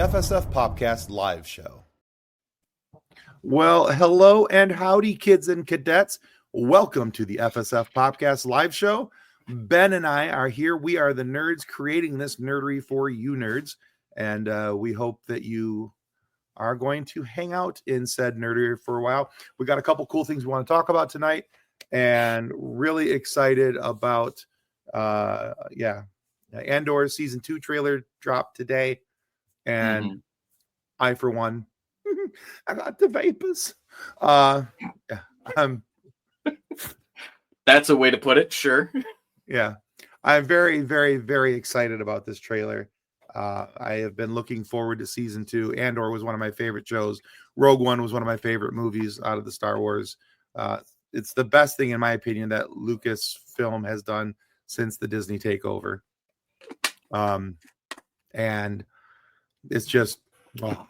FSF PopCast live show. Well, hello and howdy, kids and cadets. Welcome to the FSF PopCast live show. Ben and I are here. We are the nerds creating this nerdery for you nerds, and we hope that you are going to hang out in said nerdery for a while. We got a couple cool things we want to talk about tonight, and really excited about Andor season 2 trailer dropped today, and I, for one, I got the vapors. That's a way to put it. Sure. Yeah, I'm very, very, very excited about this trailer. I have been looking forward to season 2. Andor was one of my favorite shows. Rogue One was one of my favorite movies out of the Star Wars. It's the best thing, in my opinion, that Lucasfilm has done since the Disney takeover. And it's just,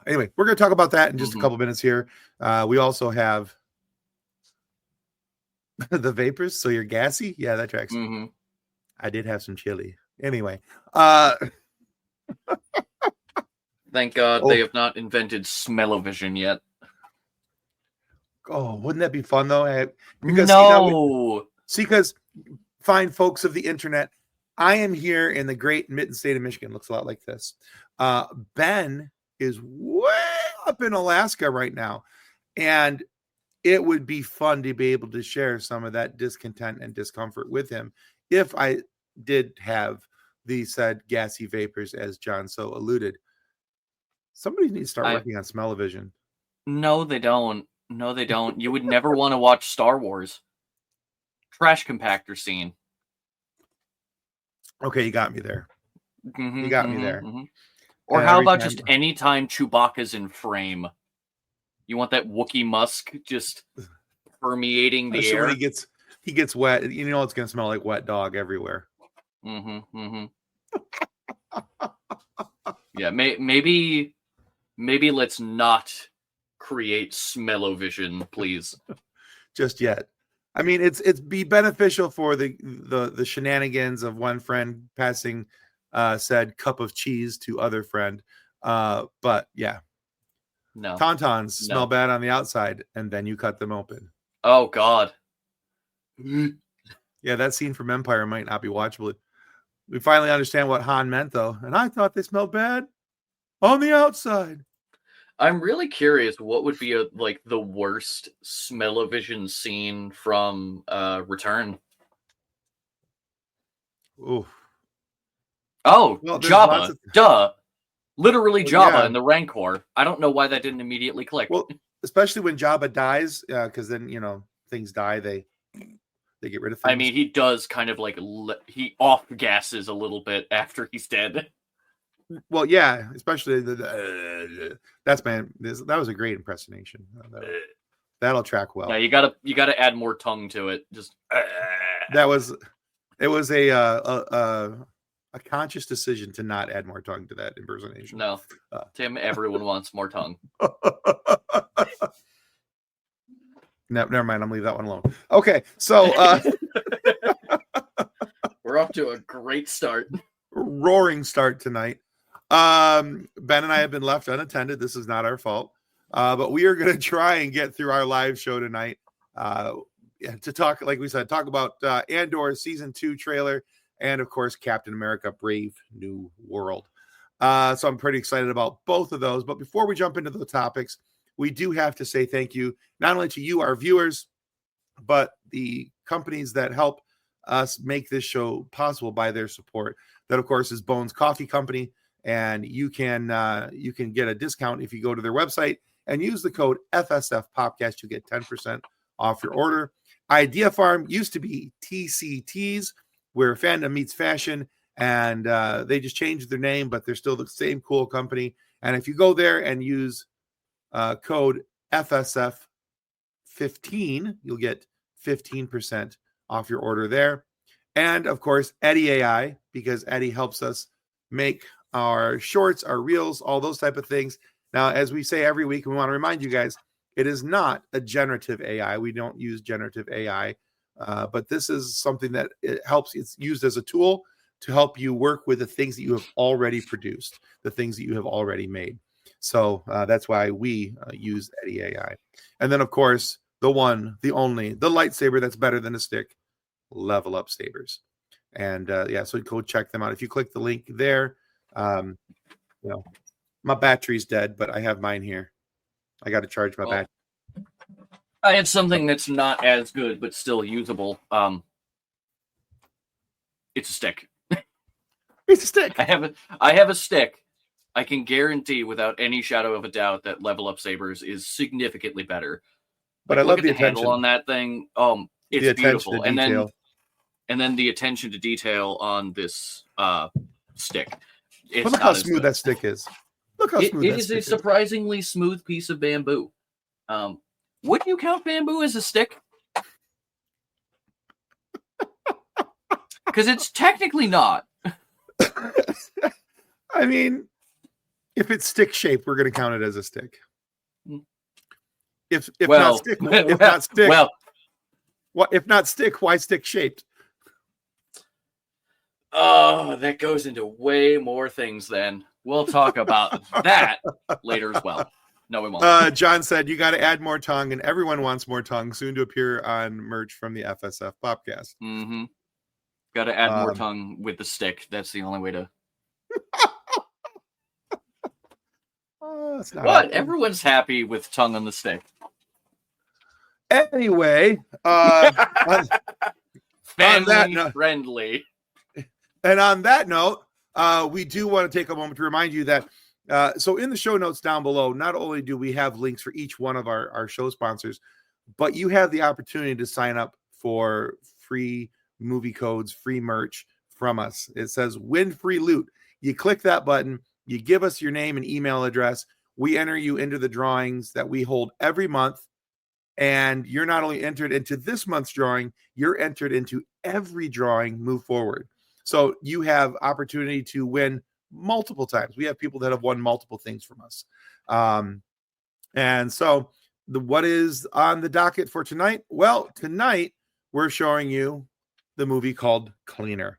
anyway, we're going to talk about that in just a couple minutes here. We also have the vapors. So you're gassy. Yeah, that tracks. I did have some chili. Anyway, thank God they have not invented smell-o-vision yet. Oh, wouldn't that be fun though? Because fine folks of the internet, I am here in the great mitten state of Michigan. Looks a lot like this. Ben is way up in Alaska right now, and it would be fun to be able to share some of that discontent and discomfort with him if I did have the said gassy vapors, as John so alluded. Somebody needs to start working on smell-o-vision. No, they don't. No, they don't. You would never want to watch Star Wars. Trash compactor scene. Okay, you got me there. You got me there. Or and how about just any time Chewbacca's in frame? You want that Wookiee musk just permeating the air? When he gets wet. You know it's going to smell like wet dog everywhere. Yeah, maybe let's not create smell-o-vision, please. Just yet. I mean, it's be beneficial for the shenanigans of one friend passing said cup of cheese to other friend. But yeah. No. Tauntauns smell bad on the outside, and then you cut them open. Oh God. Yeah, that scene from Empire might not be watchable. We finally understand what Han meant, though, and I thought they smelled bad on the outside. I'm really curious what would be the worst smell-o-vision scene from Return. Ooh. Oh, well, Jabba. Duh. Literally Jabba in the Rancor. I don't know why that didn't immediately click. Well, especially when Jabba dies, because then, things die. They get rid of things. I mean, he does kind of he off-gasses a little bit after he's dead. Well, yeah, especially that was a great impersonation. That'll track well. Yeah, you gotta add more tongue to it. Just it was a conscious decision to not add more tongue to that impersonation. No, Tim, everyone wants more tongue. No, never mind. I'm leave that one alone. Okay, so we're off to a great start. Roaring start tonight. Ben and I have been left unattended. This is not our fault. But we are going to try and get through our live show tonight to talk, like we said, talk about Andor season 2 trailer and, of course, Captain America Brave New World. So I'm pretty excited about both of those. But before we jump into the topics, we do have to say thank you not only to you, our viewers, but the companies that help us make this show possible by their support. That, of course, is Bones Coffee Company. And you can get a discount if you go to their website and use the code FSF PopCast. You get 10% off your order. Idea Farm used to be TCTs, where fandom meets fashion, and they just changed their name, but they're still the same cool company. And if you go there and use code FSF15, you'll get 15% off your order there. And of course, Eddie AI, because Eddie helps us make our shorts, our reels, all those type of things. Now, as we say every week, we want to remind you guys, it is not a generative AI. We don't use generative AI, but this is something that it helps. It's used as a tool to help you work with the things that you have already produced, the things that you have already made. So that's why we use Eddie AI. And then, of course, the one, the only, the lightsaber that's better than a stick, Level Up Sabers. And so go check them out. If you click the link there, my battery's dead, but I have mine here. I got to charge my battery. I had something that's not as good, but still usable. It's a stick. It's a stick. I have a stick. I can guarantee without any shadow of a doubt that Level Up Sabers is significantly better. But I love the handle on that thing. It's beautiful. And then the attention to detail on this stick. But look how smooth that stick is. Look how smooth it is a surprisingly smooth piece of bamboo. Would you count bamboo as a stick? Because it's technically not. I mean, if it's stick shaped, we're going to count it as a stick. If not stick, why stick shaped? Oh, that goes into way more things then. We'll talk about that later as well. No, we won't. John said, you got to add more tongue, and everyone wants more tongue, soon to appear on merch from the FSF PopCast. Mm-hmm. Got to add more tongue with the stick. That's the only way to... What? Everyone's happy with tongue on the stick. Anyway, friendly. And on that note, we do want to take a moment to remind you that so in the show notes down below, not only do we have links for each one of our show sponsors, but you have the opportunity to sign up for free movie codes, free merch from us. It says win free loot. You click that button, you give us your name and email address. We enter you into the drawings that we hold every month. And you're not only entered into this month's drawing, you're entered into every drawing move forward. So you have opportunity to win multiple times. We have people that have won multiple things from us. And so what is on the docket for tonight? Well, tonight we're showing you the movie called Cleaner.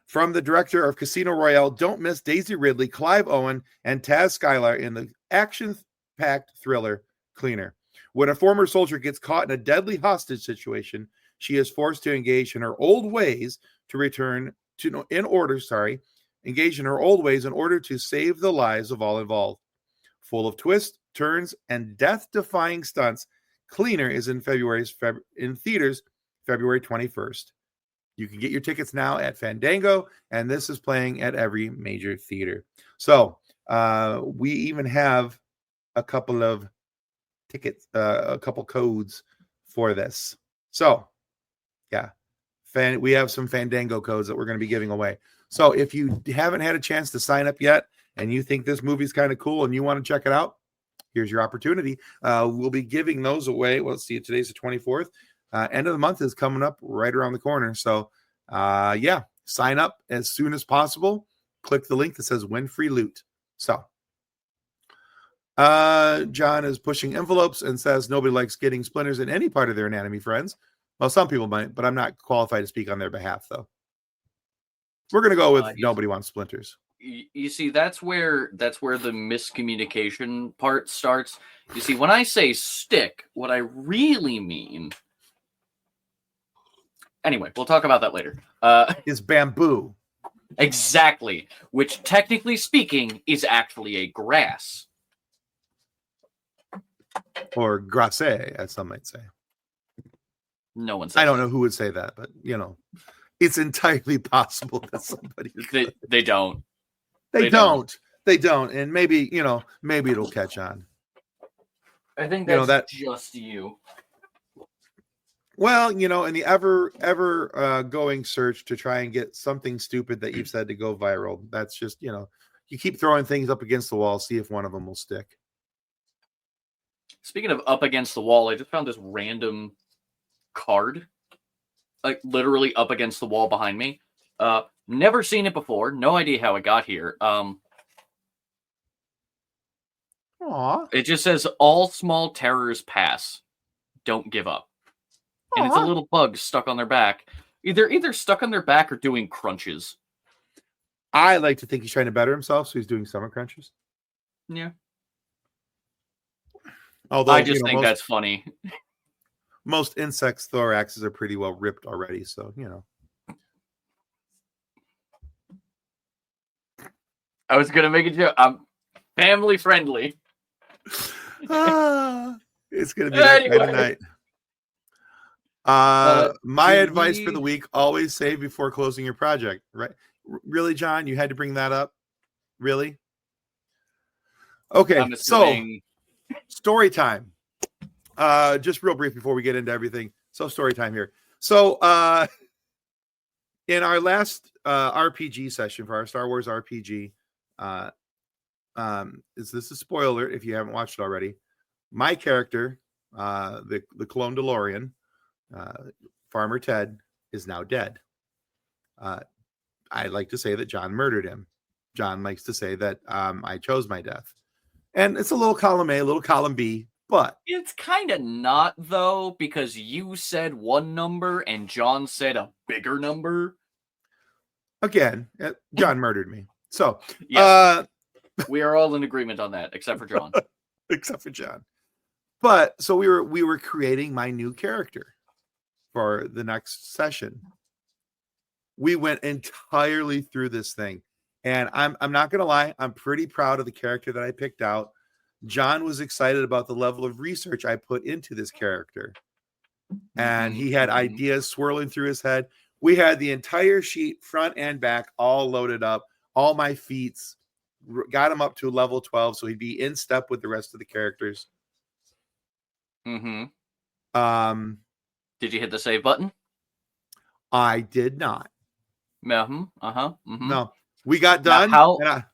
From the director of Casino Royale, don't miss Daisy Ridley, Clive Owen, and Taz Skylar in the action-packed thriller Cleaner. When a former soldier gets caught in a deadly hostage situation, she is forced to engage in her old ways engage in her old ways in order to save the lives of all involved. Full of twists, turns, and death-defying stunts, Cleaner is in theaters February 21st. You can get your tickets now at Fandango, and this is playing at every major theater. So we even have a couple of tickets, a couple codes for this. So yeah, we have some Fandango codes that we're going to be giving away. So if you haven't had a chance to sign up yet and you think this movie's kind of cool and you want to check it out, here's your opportunity. We'll be giving those away. Well, let's see, today's the 24th. End of the month is coming up right around the corner. So sign up as soon as possible. Click the link that says win free loot. So John is pushing envelopes and says nobody likes getting splinters in any part of their anatomy, friends. Well, some people might, but I'm not qualified to speak on their behalf, though. We're going to go with nobody wants splinters. You see, that's where the miscommunication part starts. You see, when I say stick, what I really mean... Anyway, we'll talk about that later. Is bamboo. Exactly. Which, technically speaking, is actually a grass. Or grasse, as some might say. No one says I don't know who would say that, but, it's entirely possible that somebody... They don't. They don't. They don't. And maybe, maybe it'll catch on. I think that's just you. Well, in the ever going search to try and get something stupid that you've said to go viral, that's just, you keep throwing things up against the wall, see if one of them will stick. Speaking of up against the wall, I just found this random card, like literally up against the wall behind me. Never seen it before. No idea how it got here. Aww. It just says, all small terrors pass. Don't give up. And it's a little bug stuck on their back. Either stuck on their back or doing crunches. I like to think he's trying to better himself, so he's doing stomach crunches. Yeah. Although I just think that's funny. Most insects' thoraxes are pretty well ripped already, so I was gonna make a joke. I'm family friendly. It's gonna be that kind of night. My advice for the week: always save before closing your project. Right? Really, John? You had to bring that up? Really? Okay. So, story time. Just real brief before we get into everything. So, story time here. So, in our last RPG session for our Star Wars RPG, is this a spoiler if you haven't watched it already? My character, the clone DeLorean, Farmer Ted, is now dead. I like to say that John murdered him. John likes to say that I chose my death. And it's a little column A, a little column B, but it's kind of not, though, because you said one number and John said a bigger number. Again, John murdered me. So, yes, we are all in agreement on that, except for John. Except for John. But so we were creating my new character for the next session. We went entirely through this thing, and I'm not gonna lie, I'm pretty proud of the character that I picked out. John was excited about the level of research I put into this character, and he had ideas swirling through his head. We had the entire sheet, front and back, all loaded up. All my feats, got him up to level 12, so he'd be in step with the rest of the characters. Did you hit the save button? I did not. No, we got done. How done.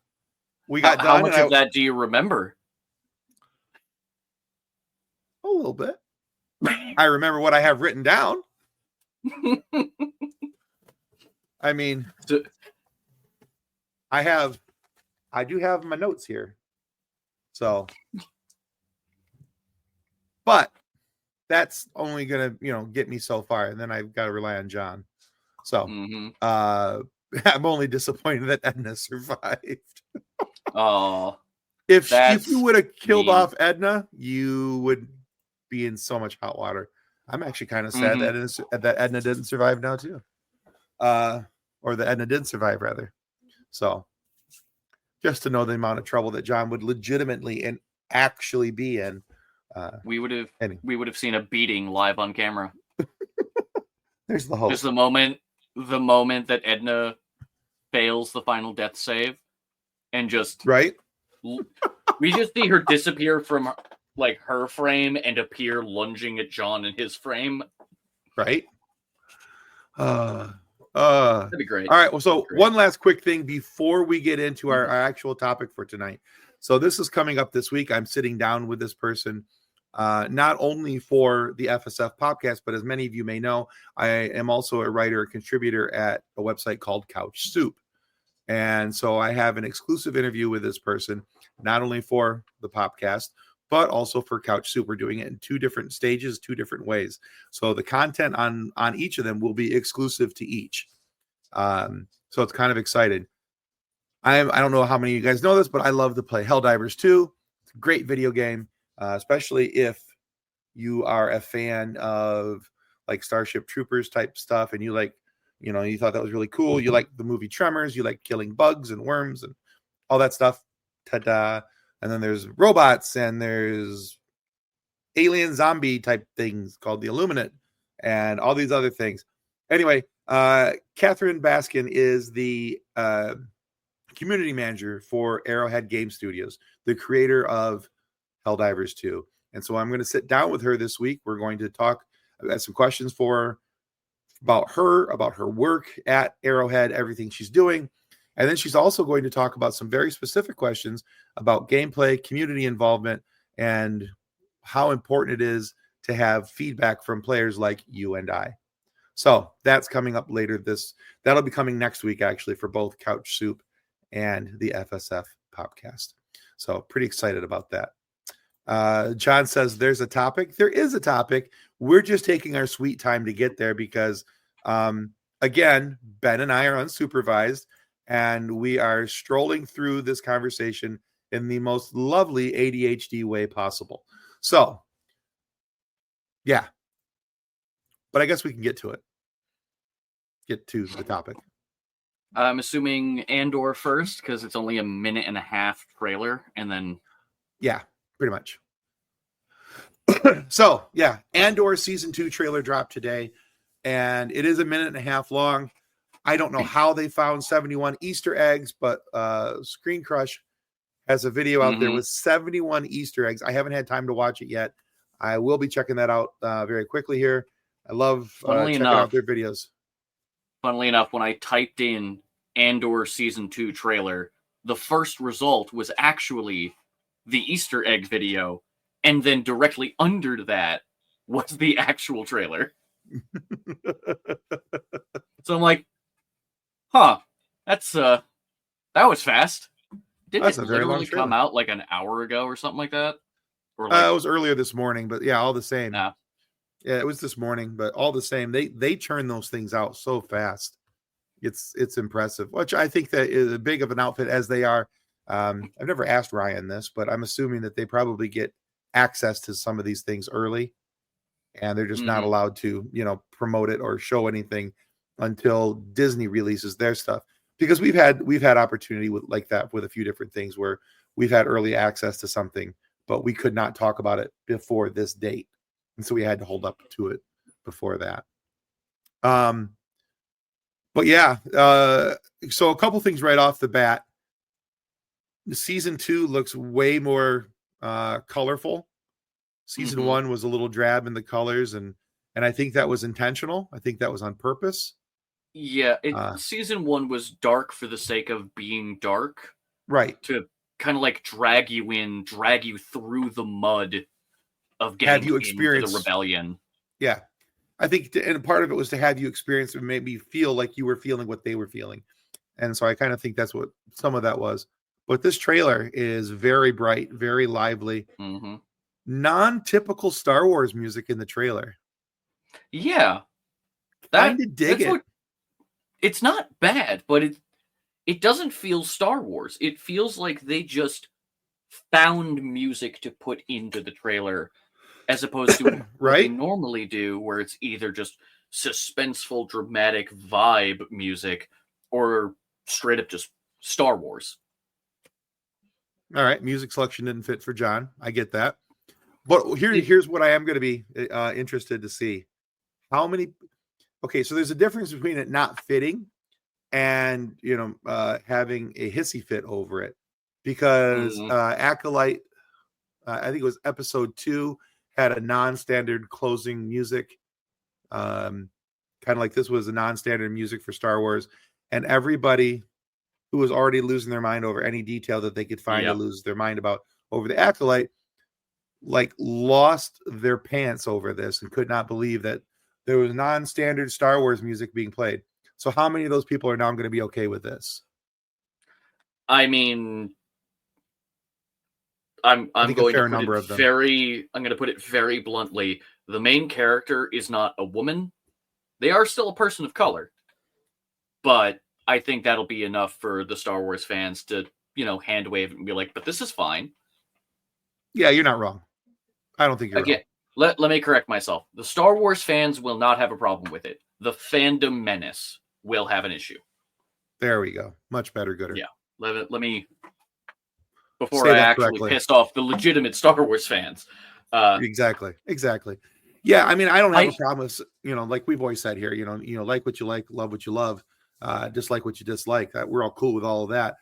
Much of that do you remember? A little bit. I remember what I have written down. I mean, I do have my notes here. So, but that's only gonna, get me so far, and then I've got to rely on John. So, I'm only disappointed that Edna survived. Oh, if you would have killed off Edna, you would be in so much hot water. I'm actually kind of sad that Edna didn't survive now too, or that Edna did survive rather. So, just to know the amount of trouble that John would legitimately and actually be in, we would have seen a beating live on camera. There's the hope. Just the moment that Edna fails the final death save, and just right, we just see her disappear from like her frame and appear lunging at John in his frame. Right. That'd be great. All right. Well, so one last quick thing before we get into our actual topic for tonight. So this is coming up this week. I'm sitting down with this person, not only for the FSF PopCast, but as many of you may know, I am also a writer, contributor at a website called Couch Soup. And so I have an exclusive interview with this person, not only for the PopCast, but also for Couch Soup. We're doing it in 2 different stages, 2 different ways. So the content on each of them will be exclusive to each. So it's kind of exciting. I don't know how many of you guys know this, but I love to play Helldivers 2. It's a great video game, especially if you are a fan of like Starship Troopers type stuff, and you like, you thought that was really cool. You like the movie Tremors. You like killing bugs and worms and all that stuff. Ta-da! And then there's robots and there's alien zombie type things called the Illuminate and all these other things. Anyway, Catherine Baskin is the community manager for Arrowhead Game Studios, the creator of Helldivers 2. And so I'm going to sit down with her this week. We're going to talk about some questions about her work at Arrowhead, everything she's doing. And then she's also going to talk about some very specific questions about gameplay, community involvement, and how important it is to have feedback from players like you and I. So that's coming up later. That'll be coming next week, actually, for both Couch Soup and the FSF PopCast. So pretty excited about that. John says there's a topic. There is a topic. We're just taking our sweet time to get there because, again, Ben and I are unsupervised. and we are strolling through this conversation in the most lovely ADHD way possible. So, yeah. But I guess we can get to it. Get to the topic. I'm assuming Andor first, because it's only a 1.5-minute trailer, and then... Yeah, pretty much. So, yeah, Andor Season 2 trailer dropped today, and it is a 1.5 minutes long. I don't know how they found 71 Easter eggs, but Screen Crush has a video out there with 71 Easter eggs. I haven't had time to watch it yet. I will be checking that out very quickly here. I love checking out their videos. Funnily enough, when I typed in Andor Season 2 trailer, the first result was actually the Easter egg video, and then directly under that was the actual trailer. So I'm like, huh, that's that was fast. Didn't it literally come out like an hour ago or something like that? Or like, it was earlier this morning, but yeah, all the same. Yeah, it was this morning, but all the same, they churn those things out so fast. It's impressive, which I think that is as big of an outfit as they are. I've never asked Ryan this, but I'm assuming that they probably get access to some of these things early, and they're just not allowed to, promote it or show anything until Disney releases their stuff. Because we've had opportunity like that with a few different things where we've had early access to something, but we could not talk about it before this date, and so we had to hold up to it before that. But yeah, so a couple things right off the bat. Season 2 looks way more colorful. Season 1 was a little drab in the colors, and I think that was intentional. I think that was on purpose. Yeah, Season 1 was dark for the sake of being dark. Right. To kind of like drag you through the mud of getting into the rebellion. Yeah. I think, and part of it was to have you experience and maybe feel like you were feeling what they were feeling. And so I kind of think that's what some of that was. But this trailer is very bright, very lively. Non-typical Star Wars music in the trailer. Yeah. Kind of dig it. It's not bad, but it doesn't feel Star Wars. It feels like they just found music to put into the trailer, as opposed to what they normally do, where it's either just suspenseful, dramatic vibe music, or straight up just Star Wars. All right, music selection didn't fit for John. I get that. But here's what I am going to be interested to see. How many... Okay, so there's a difference between it not fitting and, having a hissy fit over it. Because Acolyte, I think it was episode 2, had a non-standard closing music. Kind of like this was a non-standard music for Star Wars. And everybody who was already losing their mind over any detail that they could find to lose their mind about over the Acolyte, like lost their pants over this and could not believe that there was non-standard Star Wars music being played. So how many of those people are now going to be okay with this? I mean, I'm going to put it very bluntly. The main character is not a woman. They are still a person of color. But I think that'll be enough for the Star Wars fans to, hand wave and be like, but this is fine. Yeah, you're not wrong. I don't think you're wrong. Let me correct myself. The Star Wars fans will not have a problem with it. The fandom menace will have an issue. There we go. Much better, gooder. Yeah. Let me before I actually pissed off the legitimate Star Wars fans. Exactly. Yeah, I mean, I don't have a problem with, like we've always said here, like what you like, love what you love, dislike what you dislike. We're all cool with all of that.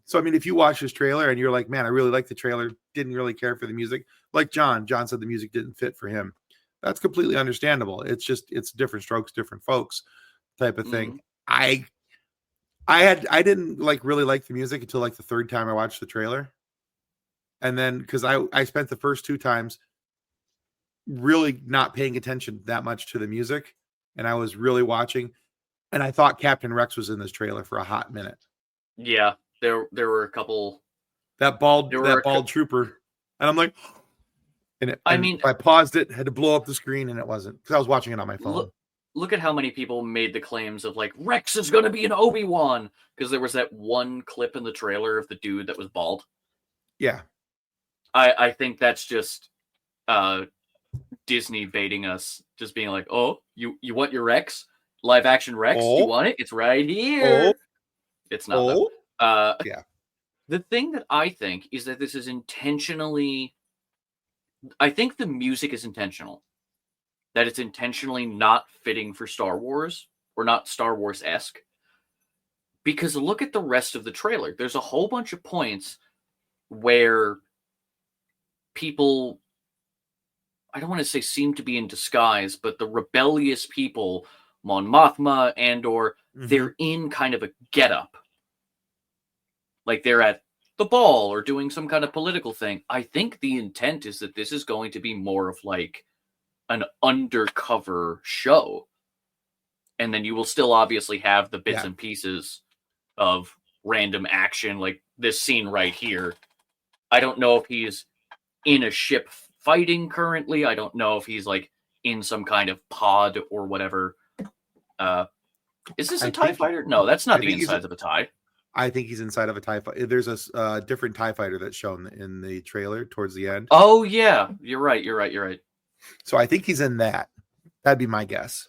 So, I mean, if you watch this trailer and you're like, man, I really like the trailer, didn't really care for the music, like John said the music didn't fit for him. That's completely understandable. It's different strokes, different folks type of thing. I didn't really like the music until like the third time I watched the trailer. And then, because I spent the first 2 times really not paying attention that much to the music, and I was really watching, and I thought Captain Rex was in this trailer for a hot minute. Yeah, there were a couple. That bald trooper, and I'm like, I paused it, had to blow up the screen, and it wasn't, because I was watching it on my phone. look at how many people made the claims of like Rex is going to be an Obi-Wan because there was that one clip in the trailer of the dude that was bald. Yeah. I think that's just Disney baiting us, just being like, "Oh, you want your Rex? Live action Rex? You Oh, want it? It's right here." oh, It's not though. oh. Yeah. The thing that I think is that this is intentionally. I think the music is intentional. That it's intentionally not fitting for Star Wars or not Star Wars-esque. Because look at the rest of the trailer. There's a whole bunch of points where people, I don't want to say seem to be in disguise, but the rebellious people, Mon Mothma, Andor, they're in kind of a getup. Like they're at the ball or doing some kind of political thing. I think the intent is that this is going to be more of like an undercover show. And then you will still obviously have the bits and pieces of random action, like this scene right here. I don't know if he's in a ship fighting currently. I don't know if he's like in some kind of pod or whatever. Is this a TIE fighter? No, that's not the insides of a TIE. I think he's inside of a TIE fighter. There's a different TIE fighter that's shown in the trailer towards the end. Oh, yeah. You're right. So I think he's in that. That'd be my guess.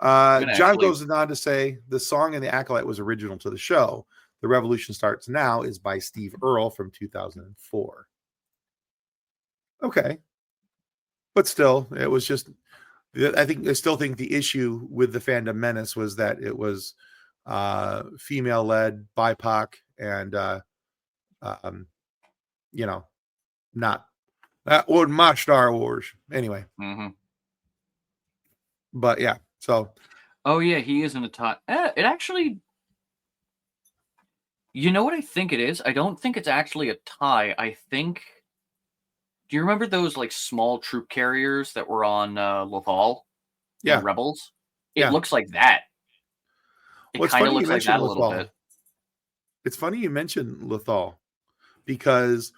John goes on to say the song in The Acolyte was original to the show. The Revolution Starts Now is by Steve Earle from 2004. Okay. But still, it was just, I still think the issue with the Fandom Menace was that it was female-led, BIPOC, and not that wasn't my Star Wars anyway. But yeah, so. Oh yeah, he is in a TIE. It actually, you know what I think it is? I don't think it's actually a TIE. I think. Do you remember those like small troop carriers that were on Lothal? Yeah, Rebels. It looks like that. It kind of looks like that a little bit. It's funny you mentioned Lothal because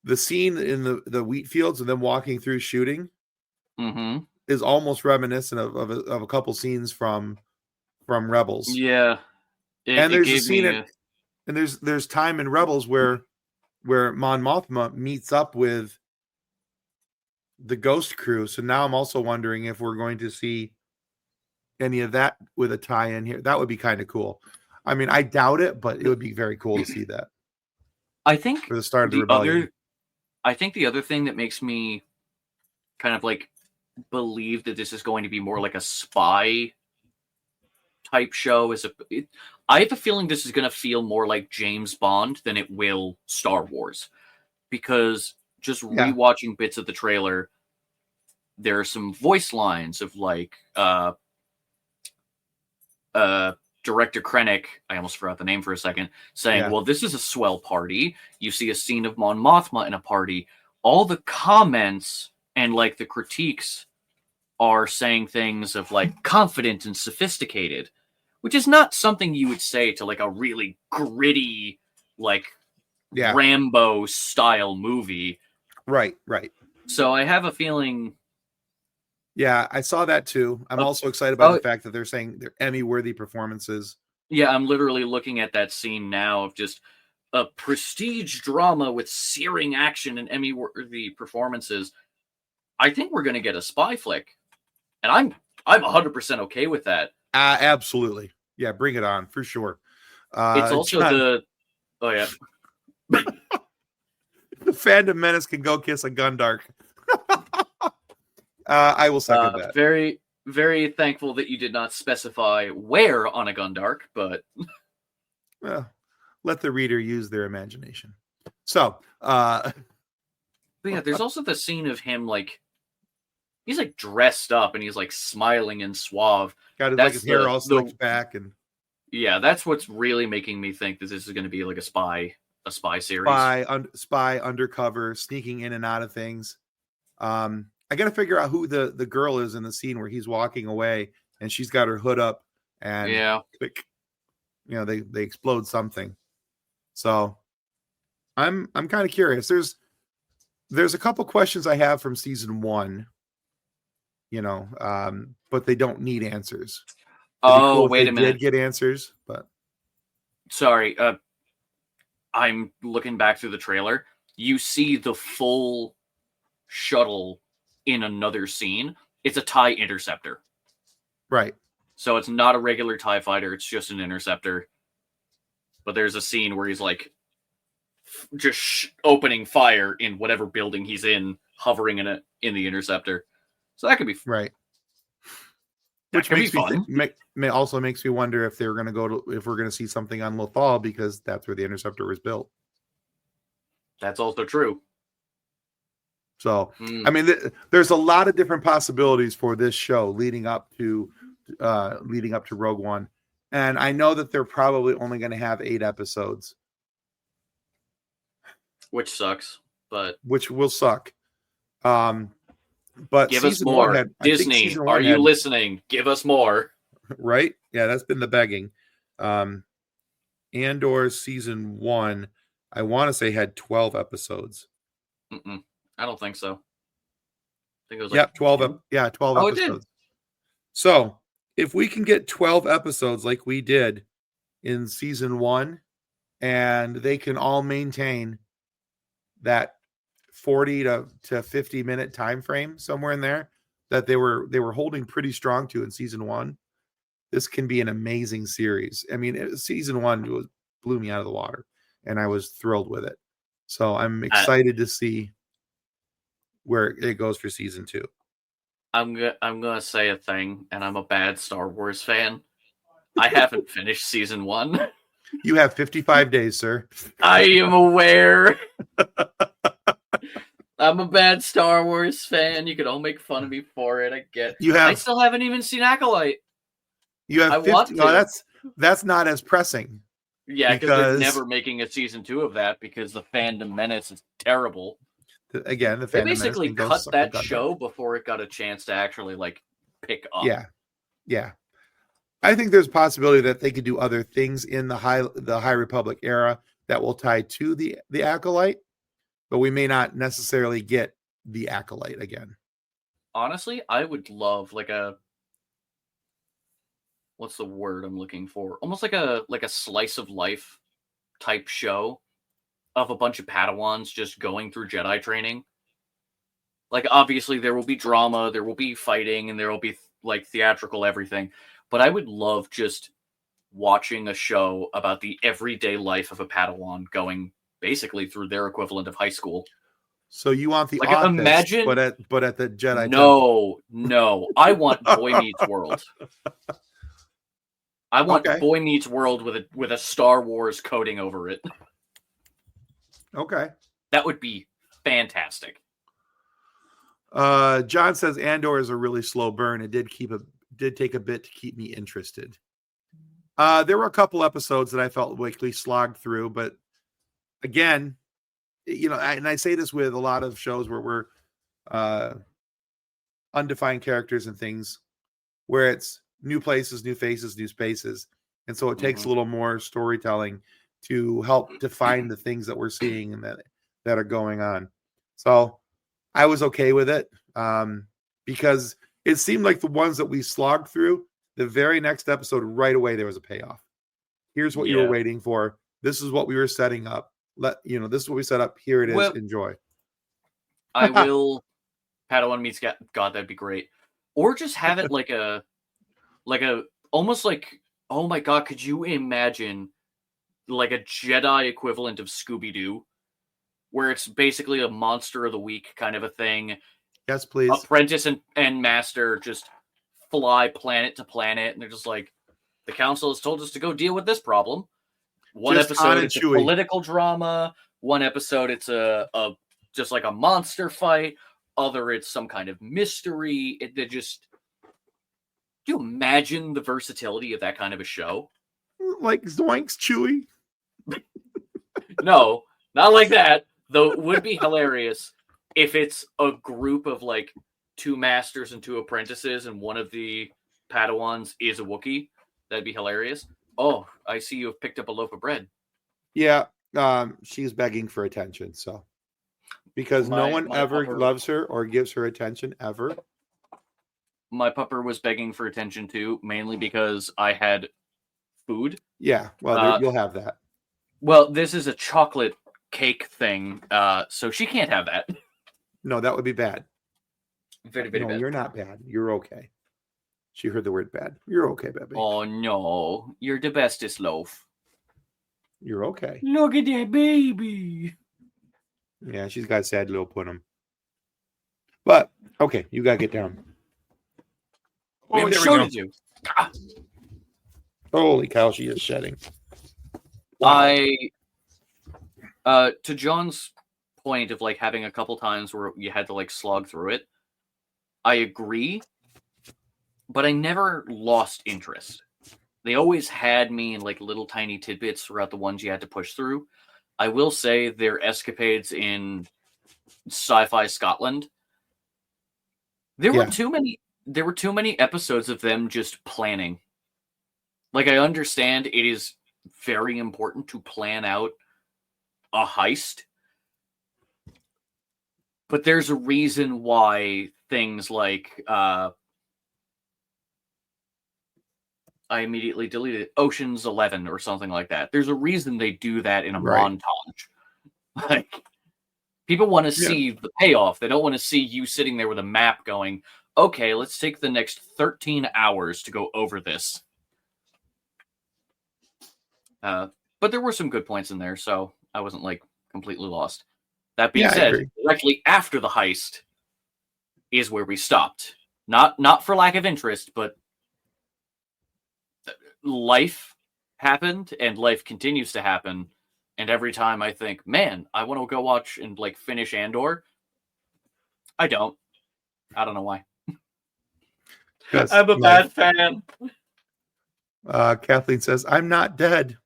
the scene in the wheat fields of them walking through shooting is almost reminiscent of a couple scenes from Rebels. Yeah, and there's a scene and there's time in Rebels where Mon Mothma meets up with the Ghost crew. So now I'm also wondering if we're going to see any of that with a tie-in here. That would be kind of cool. I mean, I doubt it, but it would be very cool to see that. I think for the start of the rebellion. I think the other thing that makes me kind of like believe that this is going to be more like a spy type show I have a feeling this is going to feel more like James Bond than it will Star Wars, because just rewatching bits of the trailer, there are some voice lines of like Director Krennic, I almost forgot the name for a second, saying, well, this is a swell party. You see a scene of Mon Mothma in a party. All the comments and like the critiques are saying things of like confident and sophisticated, which is not something you would say to like a really gritty, like Rambo style movie. Right. So I have a feeling. Yeah, I saw that too. I'm also excited about the fact that they're saying they're Emmy-worthy performances. Yeah, I'm literally looking at that scene now of just a prestige drama with searing action and Emmy-worthy performances. I think we're going to get a spy flick, and I'm 100% okay with that. Absolutely, yeah, bring it on for sure. It's also the Fandom Menace can go kiss a Gundark. I will second that. Very, very thankful that you did not specify where on a Gundark, but let the reader use their imagination. So, but yeah, there's also the scene of him like he's like dressed up and he's like smiling and suave. Got his hair all slicked back, and that's what's really making me think that this is going to be like a spy series. Spy undercover, sneaking in and out of things. I got to figure out who the girl is in the scene where he's walking away and she's got her hood up and they explode something. So I'm kind of curious. There's a couple questions I have from season 1 but they don't need answers. It'd be Oh, cool if wait they a minute. did get answers, but Sorry, I'm looking back through the trailer. You see the full shuttle in another scene. It's a TIE interceptor. right. So it's not a regular TIE fighter, it's just an interceptor. But there's a scene where he's like just opening fire in whatever building he's in, hovering in the interceptor. So that could be Right. that Which could be makes me fun. also makes me wonder if they're going to if we're going to see something on Lothal, because that's where the interceptor was built. That's also true. So, I mean, there's a lot of different possibilities for this show leading up to Rogue One, and I know that they're probably only going to have 8 episodes, which sucks, but which will suck. But give us season more. one had, Disney, I think season are one you had, listening? Give us more. right? Yeah, that's been the begging. Andor season 1, I want to say, had 12 episodes. I don't think so. I think it was like 12. 10? 12 Oh, episodes. it did. So if we can get 12 episodes like we did in season 1, and they can all maintain that 40 to 50 minute time frame somewhere in there that they were holding pretty strong to in season 1, this can be an amazing series. I mean, season 1 blew me out of the water, and I was thrilled with it. So I'm excited to see where it goes for season 2. I'm gonna say a thing, and I'm a bad Star Wars fan. I haven't finished season 1. You have 55 days, sir. I am aware. I'm a bad Star Wars fan. You could all make fun of me for it. I get. I still haven't even seen Acolyte. You have 50. No, that's not as pressing. Yeah, because they're never making a season 2 of that because the fandom menace is terrible. Again, they basically cut that show before it got a chance to actually pick up. Yeah. I think there's a possibility that they could do other things in the High Republic era that will tie to the Acolyte, but we may not necessarily get the Acolyte again. Honestly, I would love what's the word I'm looking for? Almost like a slice of life type show of a bunch of Padawans just going through Jedi training. Obviously there will be drama, there will be fighting, and there will be theatrical everything. But I would love just watching a show about the everyday life of a Padawan going basically through their equivalent of high school. So you want the Office, imagine, but at the Jedi Temple. No. I want Boy Meets World. I want Boy Meets World with a Star Wars coating over it. Okay. That would be fantastic. John says Andor is a really slow burn. It did take a bit to keep me interested. There were a couple episodes that I felt like we slogged through, but again, and I say this with a lot of shows where we're undefined characters and things, where it's new places, new faces, new spaces, and so it takes a little more storytelling to help define the things that we're seeing and that are going on. So I was okay with it, because it seemed like the ones that we slogged through, the very next episode, right away there was a payoff. Here's what you were waiting for. This is what we were setting up. This is what we set up. Here it is. Enjoy. I will. Padawan meets God. That'd be great. Or just have it almost like, oh my God, could you imagine a Jedi equivalent of Scooby-Doo, where it's basically a monster of the week kind of a thing. Yes, please. Apprentice and master just fly planet to planet, and they're just like, the council has told us to go deal with this problem. One episode it's a political drama. One episode it's a just like a monster fight. Other it's some kind of mystery. Do you imagine the versatility of that kind of a show? Like Zoinks Chewie? No, not like that. Though it would be hilarious if it's a group of 2 masters and 2 apprentices, and one of the Padawans is a Wookiee. That'd be hilarious. Oh, I see you have picked up a loaf of bread. Yeah, she's begging for attention. So, because no one ever loves her or gives her attention ever. my pupper was begging for attention too, mainly because I had food. Yeah, well, you'll have that. Well, this is a chocolate cake thing, so she can't have that. No, that would be bad. Very, very No, bad. you're not bad. You're okay. She heard the word bad. You're okay, baby. Oh no, you're the bestest loaf. You're okay. Look at that baby. Yeah, she's got a sad little punim. But okay, you gotta get down. We have a there we show go. to do. Holy cow, she is shedding. Wow. To John's point of like having a couple times where you had to like slog through it, I agree, but I never lost interest. They always had me in like little tiny tidbits throughout the ones you had to push through. I will say their escapades in sci-fi Scotland. There were too many episodes of them just planning. Like, I understand it is very important to plan out a heist, but there's a reason why things like I immediately deleted Ocean's 11 or something like that. There's a reason they do that in a montage. Like, people want to see the payoff. They don't want to see you sitting there with a map going, okay, let's take the next 13 hours to go over this. But there were some good points in there, so I wasn't like completely lost. That being said, directly after the heist is where we stopped. Not for lack of interest, but life happened and life continues to happen. And every time I think, man, I want to go watch and like finish Andor, I don't. I don't know why. I'm a bad fan. Kathleen says, I'm not dead.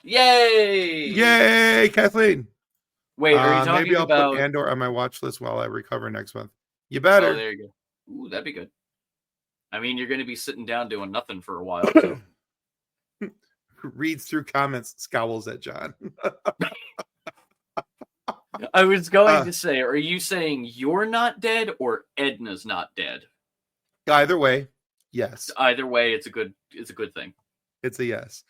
Yay! Yay, Kathleen. Wait, are you talking maybe I'll about put Andor on my watch list while I recover next month. You better. Oh, there you go. Ooh, that'd be good. I mean, you're going to be sitting down doing nothing for a while. So. Reads through comments, scowls at John. I was going to say, are you saying you're not dead or Edna's not dead? Either way, yes. Either way, it's a good thing. It's a yes.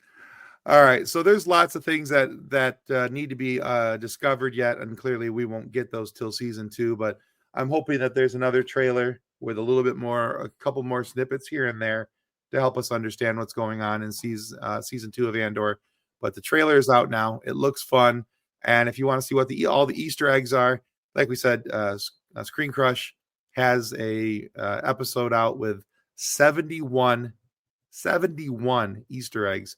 All right, so there's lots of things that need to be discovered yet, and clearly we won't get those till season 2. But I'm hoping that there's another trailer with a couple more snippets here and there to help us understand what's going on in season 2 of Andor. But the trailer is out now. It looks fun, and if you want to see what all the Easter eggs are, like we said, Screen Crush has a episode out with 71 Easter eggs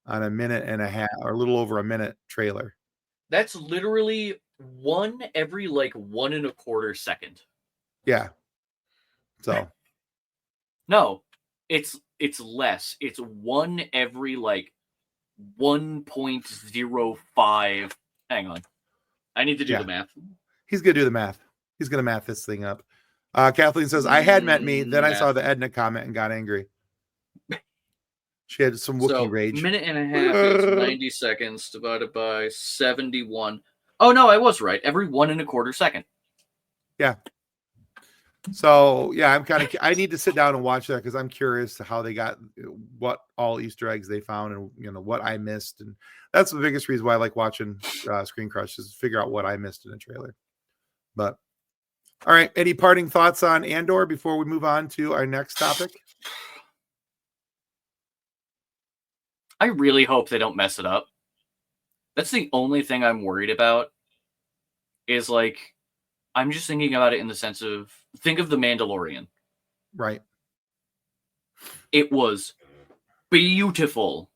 on a minute and a half, or a little over a minute trailer. That's literally one every like 1.25 seconds. Yeah. So. No, it's less. It's one every like 1.05. Hang on. I need to do the math. He's going to do the math. He's going to math this thing up. Kathleen says, I had met me, then I saw the Edna comment and got angry. She had some Wookiee rage. Minute and a half is 90 seconds divided by 71. Oh, no, I was right. Every 1.25 seconds. Yeah. So, yeah, I need to sit down and watch that because I'm curious to how they got what all Easter eggs they found and, what I missed. And that's the biggest reason why I like watching Screen Crush is figure out what I missed in a trailer. But, all right, any parting thoughts on Andor before we move on to our next topic? I really hope they don't mess it up. That's the only thing I'm worried about is like, I'm just thinking about it in the sense of, think of The Mandalorian. Right. It was beautiful.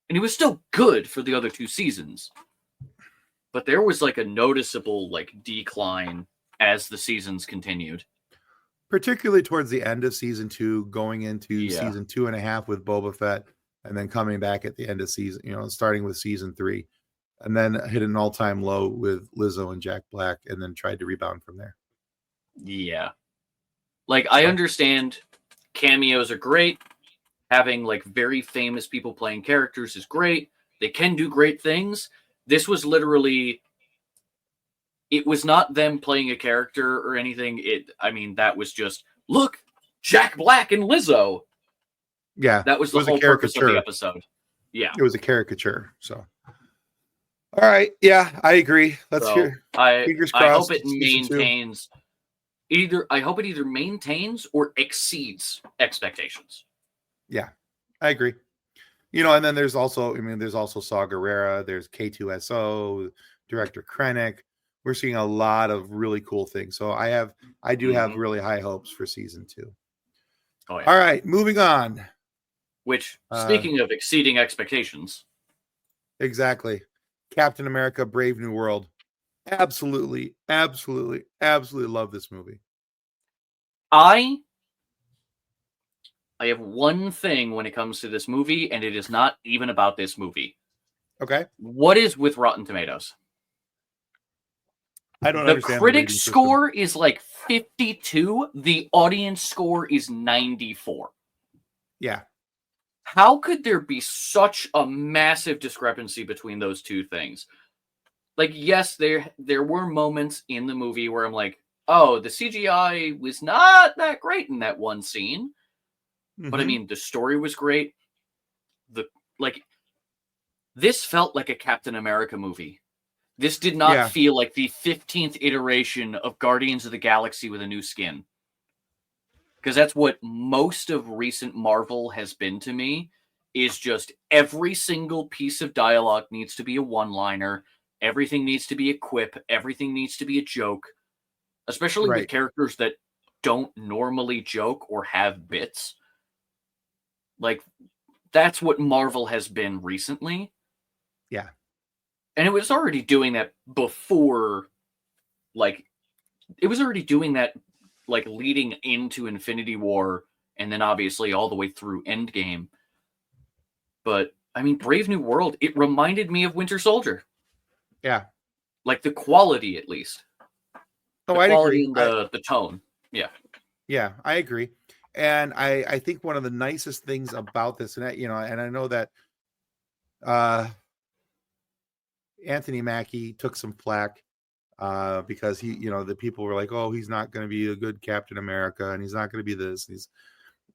And it was still good for the other 2 seasons. But there was like a noticeable like decline as the seasons continued. Particularly towards the end of season 2, going into season 2.5 with Boba Fett. And then coming back at the end of season, starting with season 3, and then hit an all-time low with Lizzo and Jack Black, and then tried to rebound from there. Yeah. Like, I understand cameos are great. Having, like, very famous people playing characters is great. They can do great things. This was literally... It was not them playing a character or anything. That was just, look, Jack Black and Lizzo. Yeah, That was it the was a whole purpose of the caricature. episode. Yeah. It was a caricature. So, all right, yeah, I agree. Let's So hear. I Fingers hope crossed. it Season 2. maintains I hope it either maintains or exceeds expectations. Yeah, I agree. And then there's also, there's also Saw Gerrera, there's K2SO, director Krennic. We're seeing a lot of really cool things. So I do have really high hopes for season 2. Oh, yeah. All right, moving on. Which, speaking of exceeding expectations. Exactly. Captain America, Brave New World. Absolutely, absolutely, absolutely love this movie. I have one thing when it comes to this movie, and it is not even about this movie. Okay. What is with Rotten Tomatoes? I don't the understand. critic score is like 52. The audience score is 94. Yeah. How could there be such a massive discrepancy between those two things? Like, yes, there were moments in the movie where I'm like, oh, the CGI was not that great in that one scene. But I mean, the story was great. This felt like a Captain America movie. This did not feel like the 15th iteration of Guardians of the Galaxy with a new skin. Because that's what most of recent Marvel has been to me, is just every single piece of dialogue needs to be a one-liner, everything needs to be a quip, everything needs to be a joke, especially with characters that don't normally joke or have bits. Like, that's what Marvel has been recently. Yeah. And it was already doing that before, it was already doing that, leading into Infinity War, and then obviously all the way through Endgame. But, I mean, Brave New World, it reminded me of Winter Soldier. Yeah. Like, the quality, at least. Oh, I agree. And the tone. Yeah. Yeah, I agree. And I think one of the nicest things about this, and I know that Anthony Mackie took some flack because the people were like, oh, he's not going to be a good Captain America, and he's not going to be this. He's,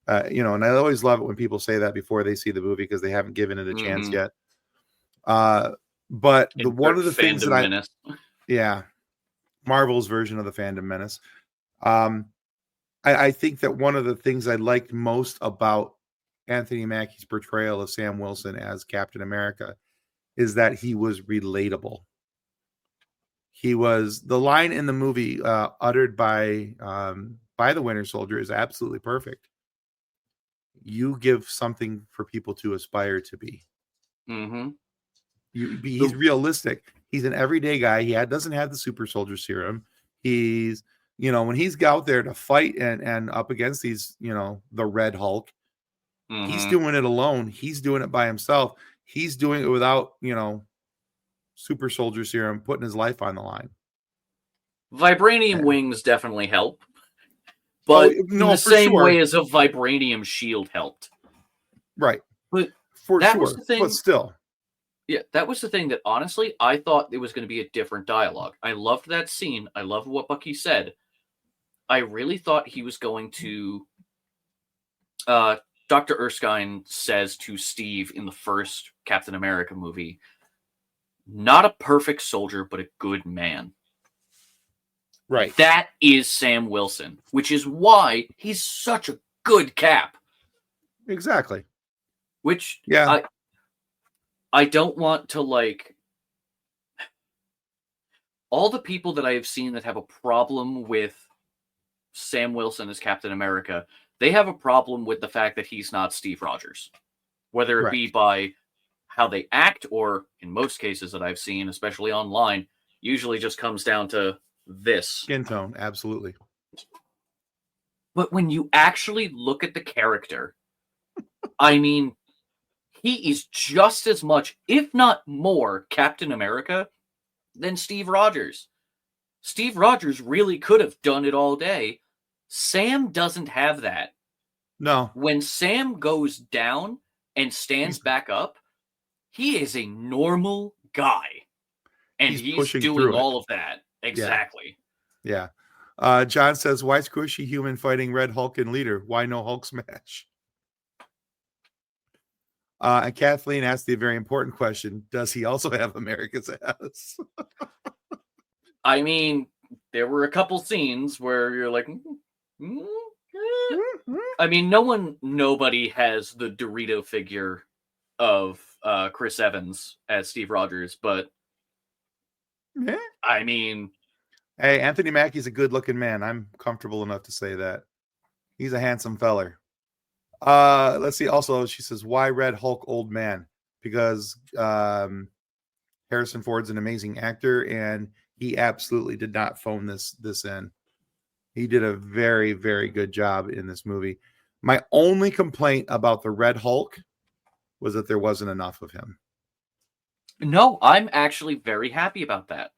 and I always love it when people say that before they see the movie because they haven't given it a chance yet. But one of the things that Marvel's version of the fandom menace. I think that one of the things I liked most about Anthony Mackie's portrayal of Sam Wilson as Captain America is that he was relatable. He was, the line in the movie uttered by the Winter Soldier is absolutely perfect. You give something for people to aspire to be. He's realistic. He's an everyday guy. He doesn't have the super soldier serum. He's, when he's out there to fight and up against these, the Red Hulk, he's doing it alone. He's doing it by himself. He's doing it without, super soldier serum, putting his life on the line. Vibranium wings definitely help. But in the same way as a vibranium shield helped. Right. But for that sure. Was the thing, but still. Yeah, that was the thing that honestly, I thought it was going to be a different dialogue. I loved that scene. I loved what Bucky said. I really thought he was going to... Dr. Erskine says to Steve in the first Captain America movie, not a perfect soldier, but a good man. Right. That is Sam Wilson, which is why he's such a good Cap. Exactly. Which, yeah, I don't want to, all the people that I have seen that have a problem with Sam Wilson as Captain America, they have a problem with the fact that he's not Steve Rogers. Whether it be by how they act, or in most cases that I've seen, especially online, usually just comes down to this. Skin tone, absolutely. But when you actually look at the character, I mean, he is just as much, if not more, Captain America than Steve Rogers. Steve Rogers really could have done it all day. Sam doesn't have that. No. When Sam goes down and stands back up, he is a normal guy. And he's doing all of that. Exactly. Yeah. John says, why squishy human fighting Red Hulk and Leader? Why no Hulk smash? And Kathleen asked the very important question, does he also have America's ass? I mean, there were a couple scenes where you're like, I mean, nobody has the Dorito figure of Chris Evans as Steve Rogers, but I mean, hey, Anthony Mackie's a good-looking man. I'm comfortable enough to say that. He's a handsome feller. Let's see. Also, she says, why Red Hulk old man? Because Harrison Ford's an amazing actor, and he absolutely did not phone this in. He did a very, very good job in this movie. My only complaint about the Red Hulk was that there wasn't enough of him. No, I'm actually very happy about that.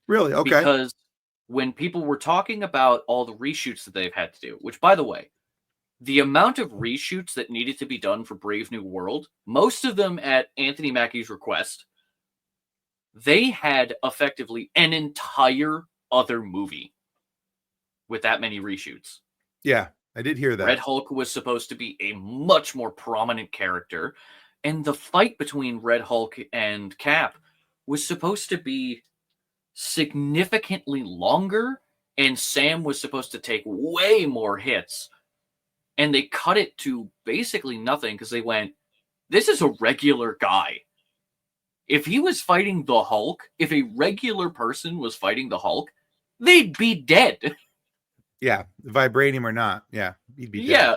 Really? Okay. Because when people were talking about all the reshoots that they've had to do, which, by the way, the amount of reshoots that needed to be done for Brave New World, most of them at Anthony Mackie's request, they had effectively an entire other movie with that many reshoots. Yeah, I did hear that. Red Hulk was supposed to be a much more prominent character, and the fight between Red Hulk and Cap was supposed to be significantly longer, and Sam was supposed to take way more hits. And they cut it to basically nothing because they went, this is a regular guy. If he was fighting the Hulk, if a regular person was fighting the Hulk, they'd be dead. Yeah, vibranium or not. Yeah, he'd be dead. Yeah.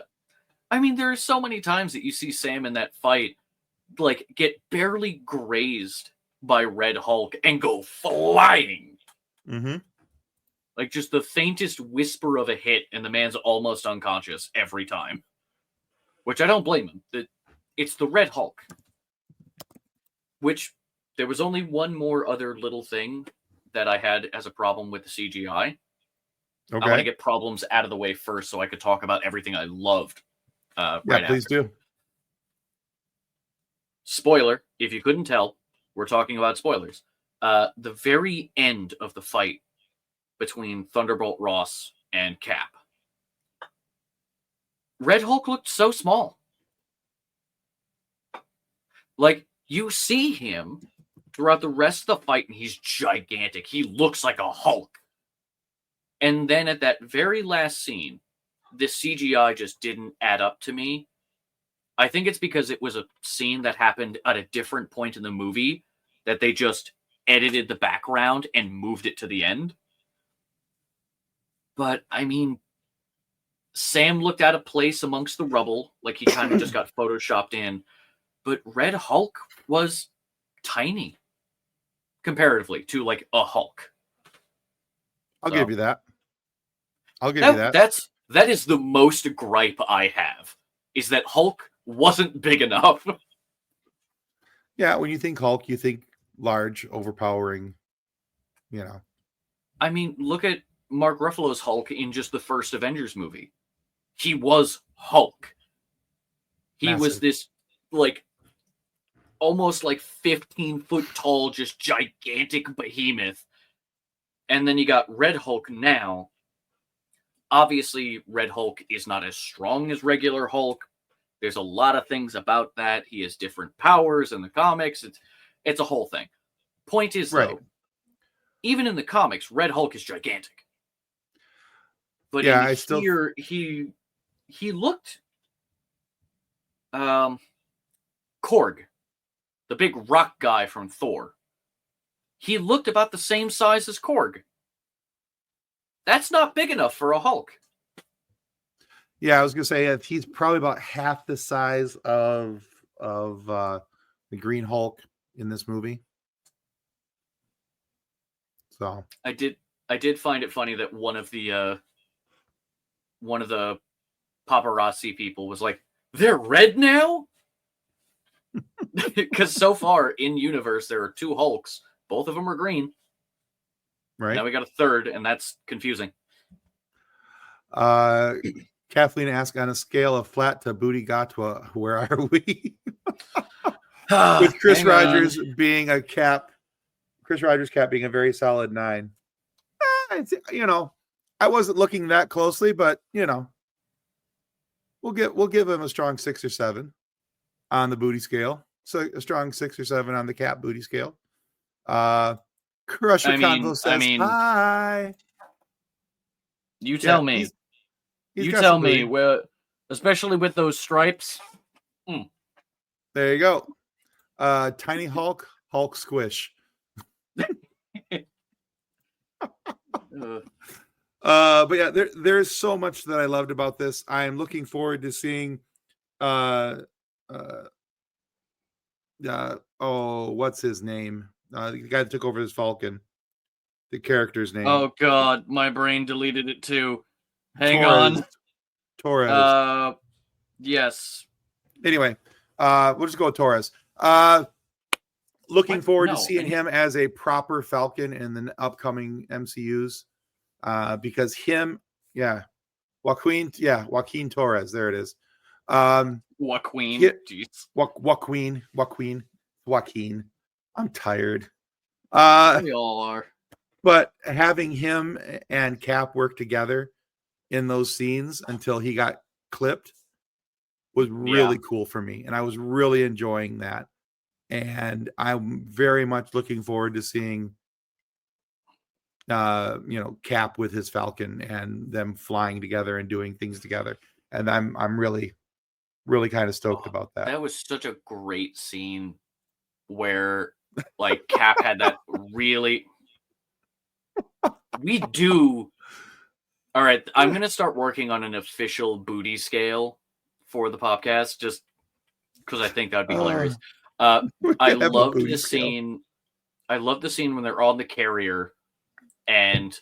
I mean, there are so many times that you see Sam in that fight, like, get barely grazed by Red Hulk and go flying. Mm-hmm. Like, just the faintest whisper of a hit, and the man's almost unconscious every time. Which I don't blame him. It's the Red Hulk. Which, there was only one more other little thing that I had as a problem with the CGI. Okay. I want to get problems out of the way first so I could talk about everything I loved. Right please after. do. Spoiler, if you couldn't tell, we're talking about spoilers. The very end of the fight between Thunderbolt Ross and Cap. Red Hulk looked so small. Like, you see him throughout the rest of the fight, and he's gigantic. He looks like a Hulk. And then at that very last scene, the CGI just didn't add up to me. I think it's because it was a scene that happened at a different point in the movie that they just edited the background and moved it to the end. But, I mean, Sam looked out of place amongst the rubble, like he kind of just got photoshopped in. But Red Hulk was tiny, comparatively to, like, a Hulk. I'll give you that. I'll give you that. That is the most gripe I have, is that Hulk wasn't big enough. Yeah, when you think Hulk, you think large, overpowering, you know. I mean, look at Mark Ruffalo's Hulk in just the first Avengers movie. He was Hulk. He Massive. was this, like, almost like 15-foot tall, just gigantic behemoth. And then you got Red Hulk now. Obviously, Red Hulk is not as strong as regular Hulk. There's a lot of things about that. He has different powers in the comics. It's a whole thing. Point is, though, even in the comics, Red Hulk is gigantic. But yeah, he looked Korg, the big rock guy from Thor. He looked about the same size as Korg. That's not big enough for a Hulk. Yeah, I was gonna say he's probably about half the size of the Green Hulk in this movie. So I did find it funny that one of the paparazzi people was like, "They're red now?" Because so far in universe there are two Hulks. Both of them are green. Right. Now we got a third, and that's confusing. Kathleen asked, on a scale of flat to booty gatwa, where are we? With Chris Rogers being a Cap. Chris Rogers Cap being a very solid 9. It's, you know, I wasn't looking that closely, but we'll give him a strong 6 or 7 on the booty scale. So a strong 6 or 7 on the Cap booty scale. Crusher Convo says hi. You tell me. He's you got tell some me. booty. Well, especially with those stripes. There you go. Tiny Hulk squish. But yeah, there's so much that I loved about this. I am looking forward to seeing what's his name? The guy that took over as Falcon. The character's name. Oh God, my brain deleted it too. Hang Torres. on. Yes. Anyway, we'll just go with Torres. Looking forward to seeing him as a proper Falcon in the upcoming MCUs. Because Joaquin Torres, there it is. Joaquin. I'm tired. We all are. But having him and Cap work together in those scenes until he got clipped was really cool for me. And I was really enjoying that. And I'm very much looking forward to seeing Cap with his Falcon and them flying together and doing things together. And I'm really, really kind of stoked about that. That was such a great scene where like Cap had that really. We do. All right, I'm going to start working on an official booty scale for the podcast just because I think that would be hilarious. I loved the scene. I love the scene when they're on the carrier and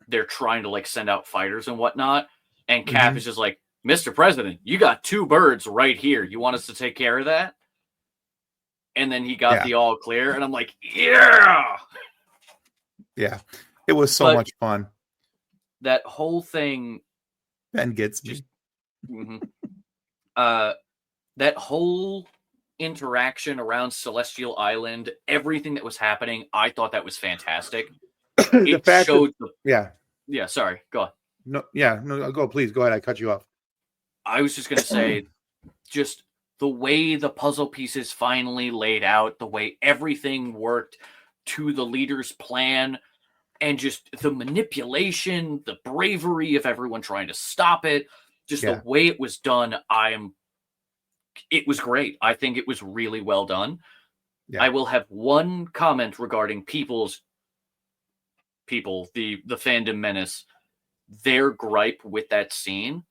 they're trying to like send out fighters and whatnot. And Cap is just like, Mr. President, you got 2 birds right here. You want us to take care of that? And then he got the all clear. And I'm like, yeah. Yeah. It was so much fun. That whole thing. Ben gets me. That whole interaction around Celestial Island, everything that was happening, I thought that was fantastic. Yeah, sorry. Go on. Go, please. Go ahead. I cut you off. I was just going to say, just the way the puzzle pieces finally laid out, the way everything worked to the leader's plan, and just the manipulation, the bravery of everyone trying to stop it, just the way it was done, it was great. I think it was really well done. Yeah. I will have one comment regarding the fandom menace, their gripe with that scene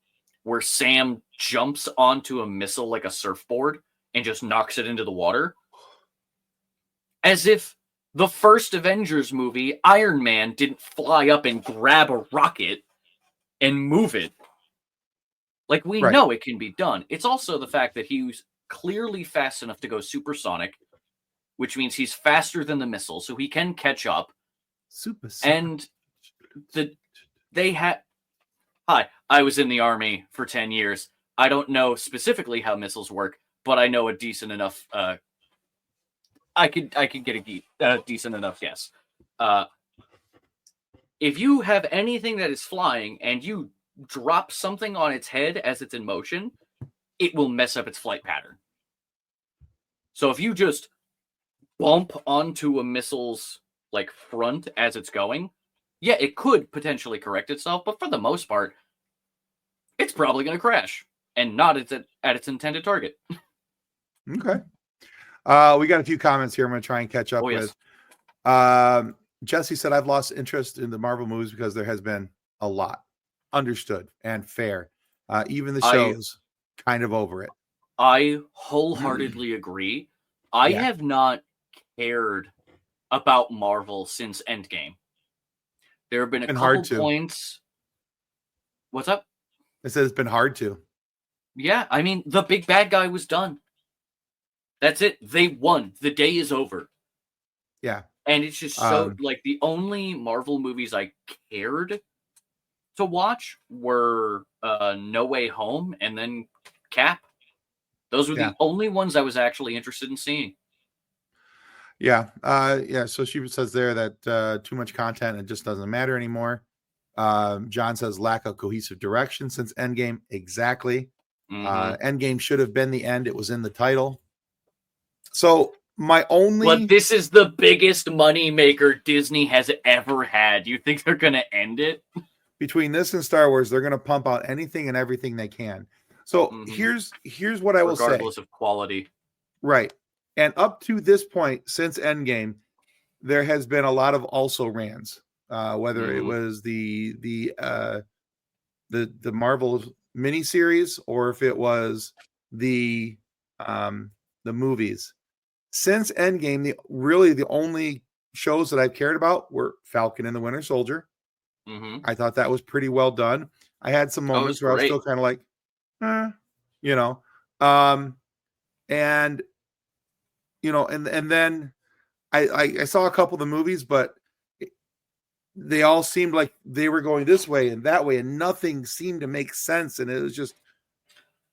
where Sam jumps onto a missile like a surfboard and just knocks it into the water. As if the first Avengers movie, Iron Man didn't fly up and grab a rocket and move it. Like, we know it can be done. It's also the fact that he was clearly fast enough to go supersonic, which means he's faster than the missile, so he can catch up. And Hi, I was in the Army for 10 years. I don't know specifically how missiles work, but I know a decent enough... I could get a decent enough guess. If you have anything that is flying and you drop something on its head as it's in motion, it will mess up its flight pattern. So if you just bump onto a missile's like front as it's going, it could potentially correct itself, but for the most part, it's probably going to crash and not at its intended target. Okay. We got a few comments here I'm going to try and catch up with. Jesse said, I've lost interest in the Marvel movies because there has been a lot. Understood and fair. Even the shows kind of over it. I wholeheartedly agree. I have not cared about Marvel since Endgame. There have been a couple points. What's up? I said it's been hard to. Yeah, I mean, the big bad guy was done. That's it. They won. The day is over. Yeah. And it's just so, like, the only Marvel movies I cared to watch were No Way Home and then Cap. Those were the only ones I was actually interested in seeing. Yeah. So she says there that too much content, it just doesn't matter anymore. John says lack of cohesive direction since Endgame. Exactly. Mhm. Endgame should have been the end. It was in the title. So my only. But this is the biggest money maker Disney has ever had. You think they're gonna end it? Between this and Star Wars, they're going to pump out anything and everything they can. So here's what I will say. Regardless of quality. Right. And up to this point, since Endgame, there has been a lot of also rans. Whether it was the Marvel miniseries or if it was the movies. Since Endgame, the only shows that I've cared about were Falcon and the Winter Soldier. I thought that was pretty well done. I had some moments where I was still kind of like, you know, and you know, and then I saw a couple of the movies, but they all seemed like they were going this way and that way, and nothing seemed to make sense. And it was just,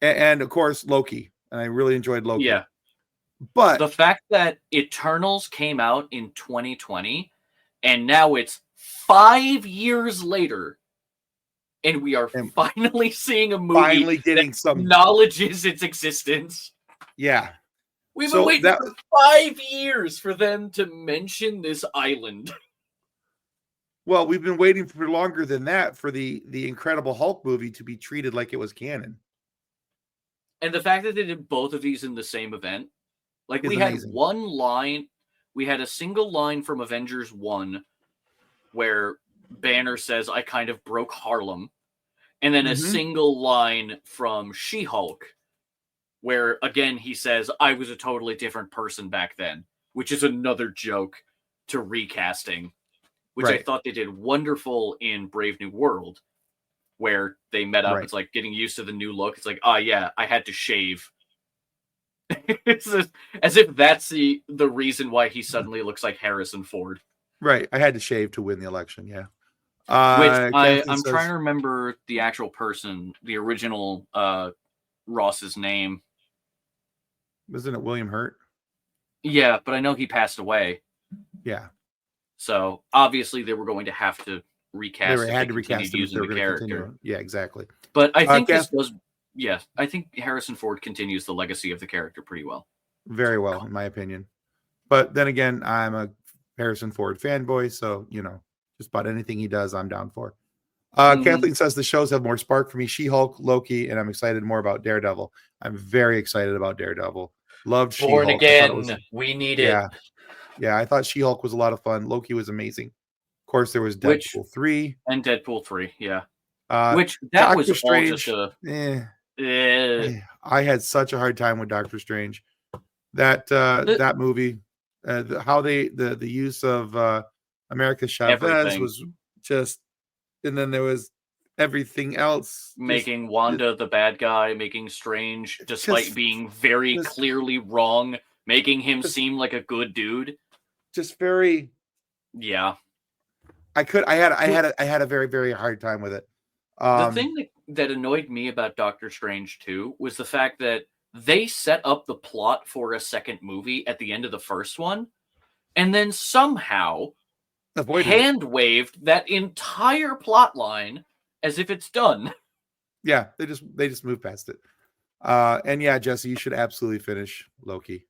and of course Loki, and I really enjoyed Loki. Yeah, but the fact that Eternals came out in 2020, and now it's 5 years later, and we are finally seeing a movie getting that some acknowledges its existence. Yeah. We've been waiting for 5 years for them to mention this island. Well, we've been waiting for longer than that for the Incredible Hulk movie to be treated like it was canon. And the fact that they did both of these in the same event, like we had one line, we had a single line from Avengers 1 where Banner says, "I kind of broke Harlem." And then a single line from She-Hulk where, again, he says, "I was a totally different person back then," which is another joke to recasting, which I thought they did wonderful in Brave New World, where they met up. It's like getting used to the new look. It's like, oh, yeah, I had to shave. It's as if that's the reason why he suddenly looks like Harrison Ford. Right. I had to shave to win the election. Yeah. Which I'm trying to remember the actual person, the original Ross's name. Wasn't it William Hurt? Yeah, but I know he passed away. Yeah. So obviously they were going to have to recast. They had to recast him using the character. Yeah, exactly. But I think this does. Yeah, I think Harrison Ford continues the legacy of the character pretty well. Very well, in my opinion. But then again, I'm a Harrison Ford fanboy, so just about anything he does, I'm down for. Kathleen says the shows have more spark for me. She-Hulk, Loki, and I'm excited more about Daredevil. I'm very excited about Daredevil. Loved She-Hulk. Born Again. We need it. Yeah, I thought She-Hulk was a lot of fun. Loki was amazing. Of course, there was Deadpool 3. And Deadpool 3, yeah. Which, that Doctor was Strange, all just a... I had such a hard time with Doctor Strange. That movie, how the use of America Chavez was just, and then there was everything else, making Wanda the bad guy, making Strange, despite being very clearly wrong, making him seem like a good dude. Just very, yeah. I had a very, very hard time with it. The thing that annoyed me about Doctor Strange 2 was the fact that they set up the plot for a second movie at the end of the first one, and then somehow hand-waved that entire plot line as if it's done. Yeah, they just moved past it. And yeah, Jesse, you should absolutely finish Loki.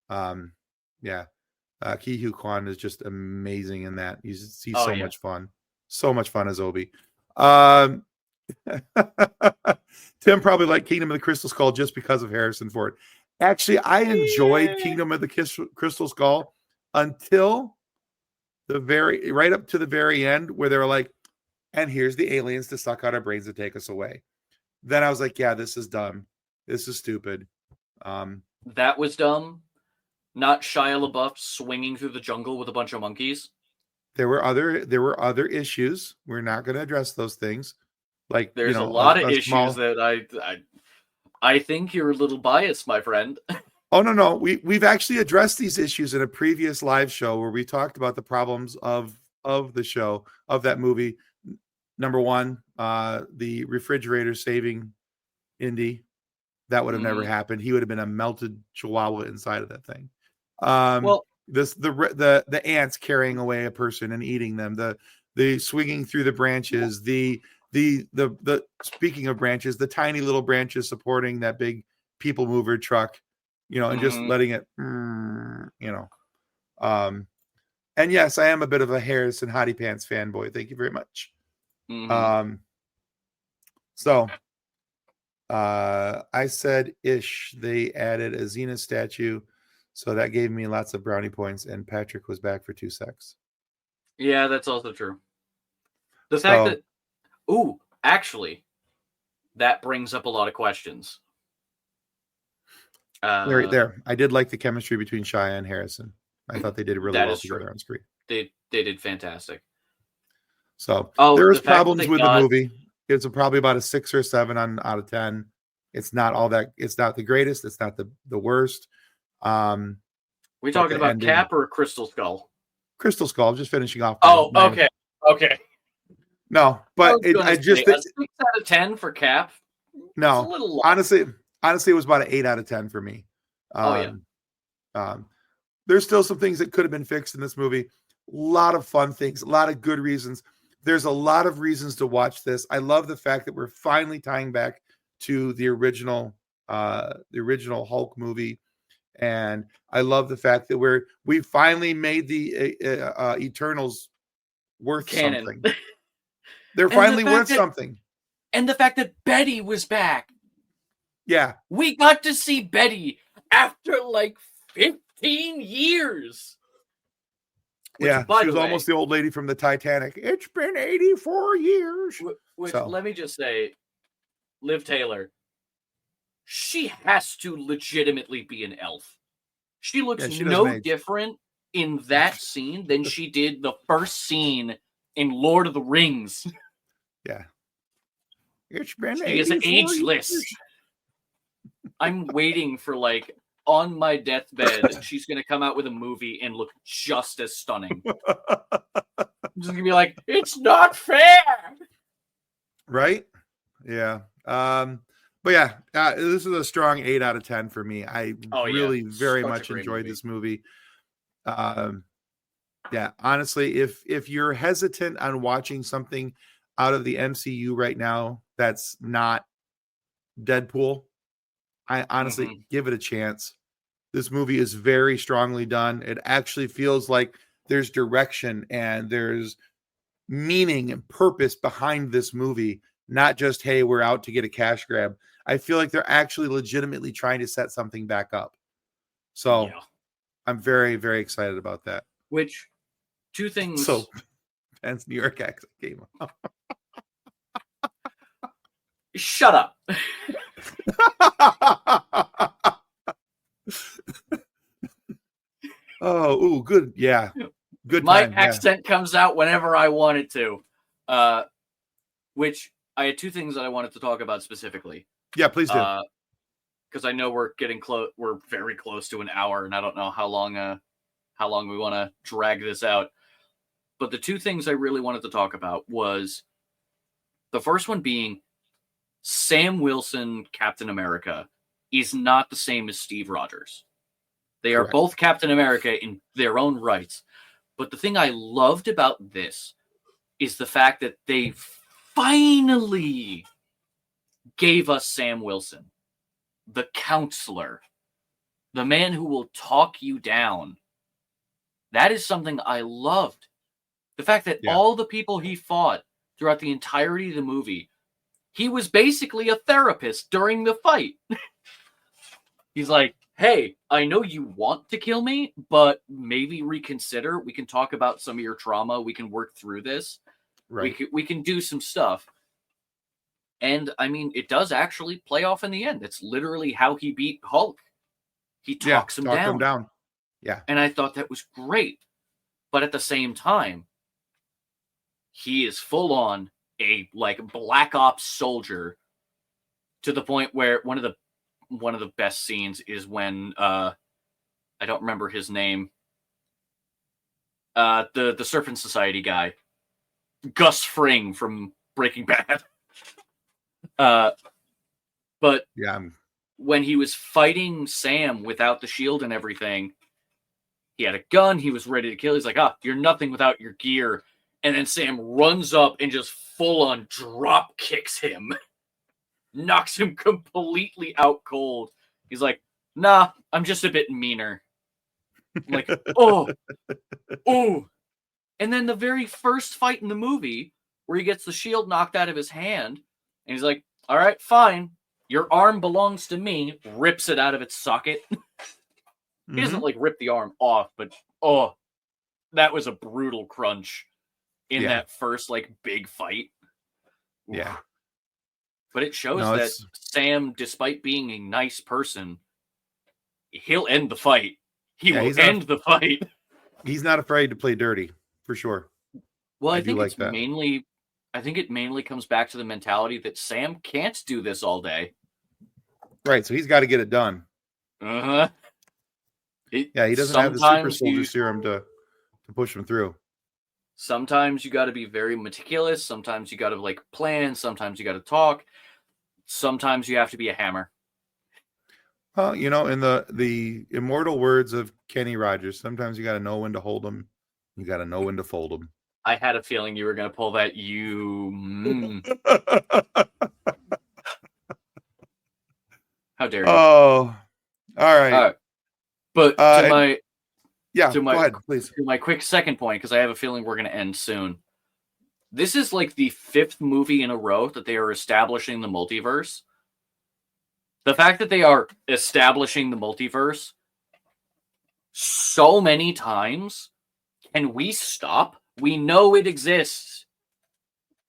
Yeah. Ki Hu Kwan is just amazing in that. He's much fun. So much fun as Obi. Tim probably liked Kingdom of the Crystal Skull just because of Harrison Ford. Actually, I enjoyed Kingdom of the Crystal Skull until right up to the very end, where they were like, and here's the aliens to suck out our brains to take us away. Then I was like, yeah, this is dumb. This is stupid. That was dumb. Not Shia LaBeouf swinging through the jungle with a bunch of monkeys. There were other issues. We're not going to address those things. Like, there's a lot of issues that I think you're a little biased, my friend. Oh, no. We've actually addressed these issues in a previous live show where we talked about the problems of the show, of that movie. Number one, the refrigerator saving Indy. That would have never happened. He would have been a melted chihuahua inside of that thing. The ants carrying away a person and eating them. the swinging through the branches, the speaking of branches, the tiny little branches supporting that big people mover truck, and just letting it, and yes, I am a bit of a Harrison Hottie Pants fanboy. Thank you very much. So I said ish. They added a Xena statue, so that gave me lots of brownie points, and Patrick was back for 2 secs. Yeah, that's also true. The fact that, actually, that brings up a lot of questions. Right there. I did like the chemistry between Shia and Harrison. I thought they did really well together on screen. They did fantastic. So there was problems with the movie. It's probably about a 6 or 7 out of 10. It's not all that. It's not the greatest. It's not the worst. We talking about ending, Cap or Crystal Skull? Crystal Skull. Just finishing off. Okay. No, but I just a 6 out of 10 for Cap. No, a little honestly, it was about an 8 out of 10 for me. There's still some things that could have been fixed in this movie. A lot of fun things, a lot of good reasons. There's a lot of reasons to watch this. I love the fact that we're finally tying back to the original Hulk movie, and I love the fact that we finally made the Eternals worth canon. Something. They're finally worth something. And the fact that Betty was back. Yeah. We got to see Betty after like 15 years. Which, she was almost the old lady from the Titanic. It's been 84 years. Let me just say, Liv Taylor, she has to legitimately be an elf. She looks no different in that scene than she did the first scene in Lord of the Rings. Yeah. It's been she is ageless. Years. I'm waiting for, like, on my deathbed, she's going to come out with a movie and look just as stunning. I'm just going to be like, it's not fair! Right? Yeah. But yeah, this is a strong 8 out of 10 for me. I really very much enjoyed this movie. Yeah, honestly, if you're hesitant on watching something out of the MCU right now that's not Deadpool, I honestly give it a chance. This movie is very strongly done. It actually feels like there's direction and there's meaning and purpose behind this movie, not just, hey, we're out to get a cash grab. I feel like they're actually legitimately trying to set something back up. So I'm very, very excited about that. Which, 2 things. So, Ben's New York accent came up. Shut up. Good. Yeah. Good. My accent comes out whenever I want it to. Which I had 2 things that I wanted to talk about specifically. Yeah, please do. Because I know we're getting close. We're very close to an hour, and I don't know how long we want to drag this out. But the 2 things I really wanted to talk about was the first one being Sam Wilson, Captain America, is not the same as Steve Rogers. They are both Captain America in their own rights. But the thing I loved about this is the fact that they finally gave us Sam Wilson, the counselor, the man who will talk you down. That is something I loved. The fact that all the people he fought throughout the entirety of the movie, he was basically a therapist during the fight. He's like, hey, I know you want to kill me, but maybe reconsider. We can talk about some of your trauma. We can work through this. Right. We can do some stuff. And, I mean, it does actually play off in the end. It's literally how he beat Hulk. He talks him down. Yeah. And I thought that was great. But at the same time, he is full on a, like, Black Ops soldier to the point where one of the best scenes is when I don't remember his name. The Serpent Society guy, Gus Fring from Breaking Bad. But when he was fighting Sam without the shield and everything, he had a gun. He was ready to kill. He's like, you're nothing without your gear. And then Sam runs up and just full on drop kicks him. Knocks him completely out cold. He's like, nah, I'm just a bit meaner. I'm like, oh. And then the very first fight in the movie, where he gets the shield knocked out of his hand, and he's like, all right, fine. Your arm belongs to me. Rips it out of its socket. He doesn't like rip the arm off, but that was a brutal crunch in that first like big fight. Yeah. But it shows that Sam, despite being a nice person, he'll end the fight. He will end the fight. He's not afraid to play dirty, for sure. Well, I think it's mainly, it mainly comes back to the mentality that Sam can't do this all day. Right, so he's got to get it done. Uh-huh. He doesn't have the super soldier serum to push him through. Sometimes you got to be very meticulous. Sometimes you got to like plan. Sometimes you got to talk. Sometimes you have to be a hammer. Well, in the immortal words of Kenny Rogers, sometimes you got to know when to hold them. You got to know when to fold them. I had a feeling you were going to pull that. How dare you? Oh, all right. But to my go ahead, please. To my quick second point, because I have a feeling we're going to end soon. This is like the 5th movie in a row that they are establishing the multiverse. The fact that they are establishing the multiverse so many times, can we stop? We know it exists.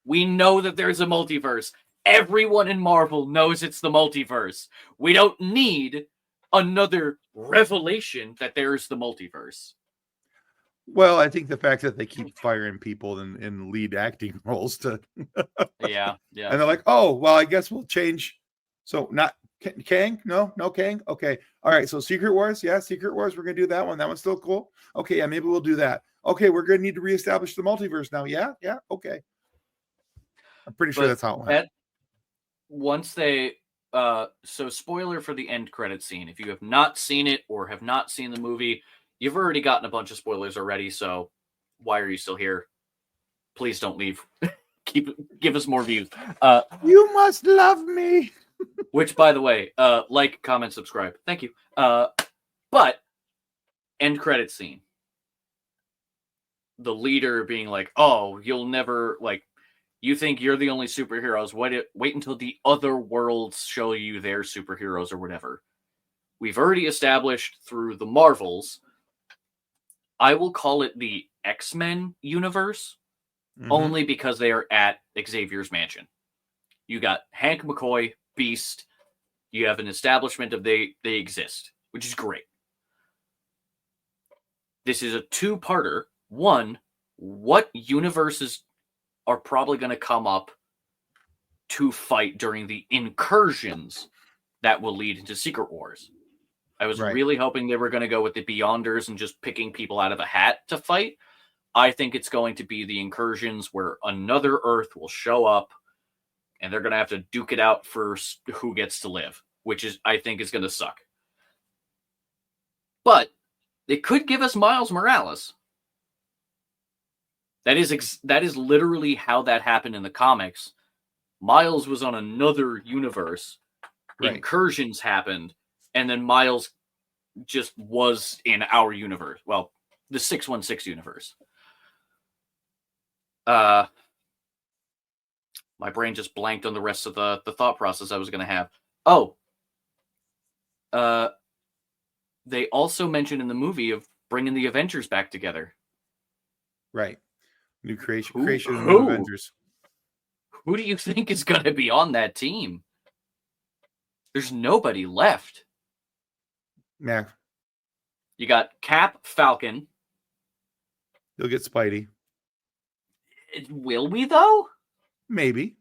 We know that there's a multiverse. Everyone in Marvel knows it's the multiverse. We don't need another revelation that there's the multiverse. Well, I think the fact that they keep firing people in lead acting roles to yeah. And they're like, oh, well, I guess we'll change. So not Kang? No Kang? Okay. All right. So Secret Wars. Yeah, Secret Wars. We're going to do that one. That one's still cool. Okay. Yeah, maybe we'll do that. Okay. We're going to need to reestablish the multiverse now. Yeah. Okay. I'm pretty sure that's how it went. Once they, so spoiler for the end credit scene. If you have not seen it or have not seen the movie, you've already gotten a bunch of spoilers already. So why are you still here? Please don't leave. Give us more views. You must love me. Which, by the way, like, comment, subscribe. Thank you. But end credit scene. The leader being like, "Oh, you'll never like. You think you're the only superheroes? Wait until the other worlds show you their superheroes or whatever." We've already established through the Marvels. I will call it the X-Men universe, only because they are at Xavier's mansion. You got Hank McCoy, Beast. You have an establishment of they exist, which is great. This is a 2-parter. One, what universes are probably going to come up to fight during the incursions that will lead into Secret Wars? I was really hoping they were going to go with the Beyonders and just picking people out of a hat to fight. I think it's going to be the incursions where another Earth will show up and they're going to have to duke it out for who gets to live, which is, I think, is going to suck. But it could give us Miles Morales. That is literally how that happened in the comics. Miles was on another universe. Incursions happened, and then Miles just was in our universe. Well, the 616 universe. My brain just blanked on the rest of the thought process I was going to have. They also mentioned in the movie of bringing the Avengers back together. Right. New creation of the Avengers. Who do you think is going to be on that team? There's nobody left. Yeah. You got Cap, Falcon. You'll get Spidey. Will we, though? Maybe.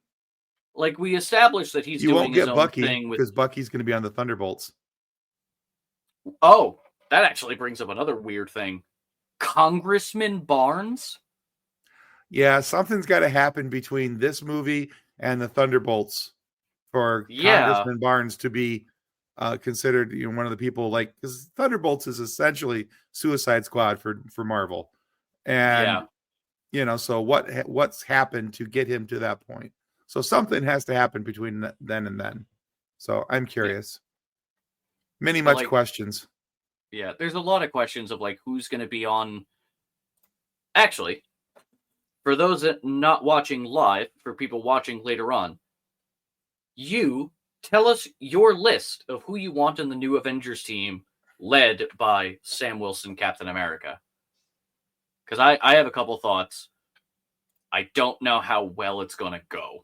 Like, we established that he's doing his own Bucky, thing with... because Bucky's going to be on the Thunderbolts. Oh, that actually brings up another weird thing. Congressman Barnes? Yeah, something's got to happen between this movie and the Thunderbolts for Congressman Barnes to be considered, one of the people, like, because Thunderbolts is essentially Suicide Squad for Marvel, and So what's happened to get him to that point? So something has to happen between then and then. So I'm curious. Much questions. Yeah, there's a lot of questions of like who's going to be on. Actually, for those that not watching live, for people watching later on, you tell us your list of who you want in the new Avengers team, led by Sam Wilson, Captain America. Because I have a couple thoughts. I don't know how well it's going to go.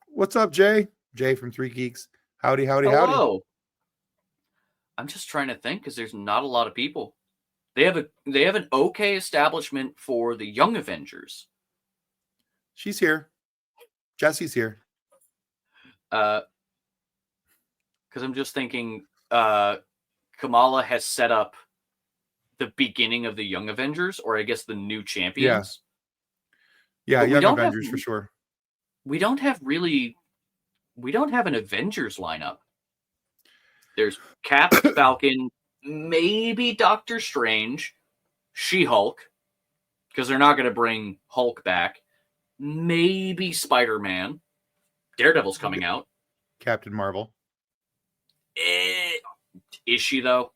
What's up, Jay? Jay from Three Geeks. Howdy, howdy, Hello. howdy. I'm just trying to think because there's not a lot of people. They have an okay establishment for the Young Avengers. She's here. Jesse's here. Because I'm just thinking Kamala has set up the beginning of the Young Avengers, or I guess the new champions. Yeah, Young Avengers for sure. We don't have an Avengers lineup. There's Cap, Falcon, maybe Doctor Strange, She-Hulk, because they're not going to bring Hulk back. Maybe Spider-Man. Daredevil's coming out. Captain Marvel. Is she, though?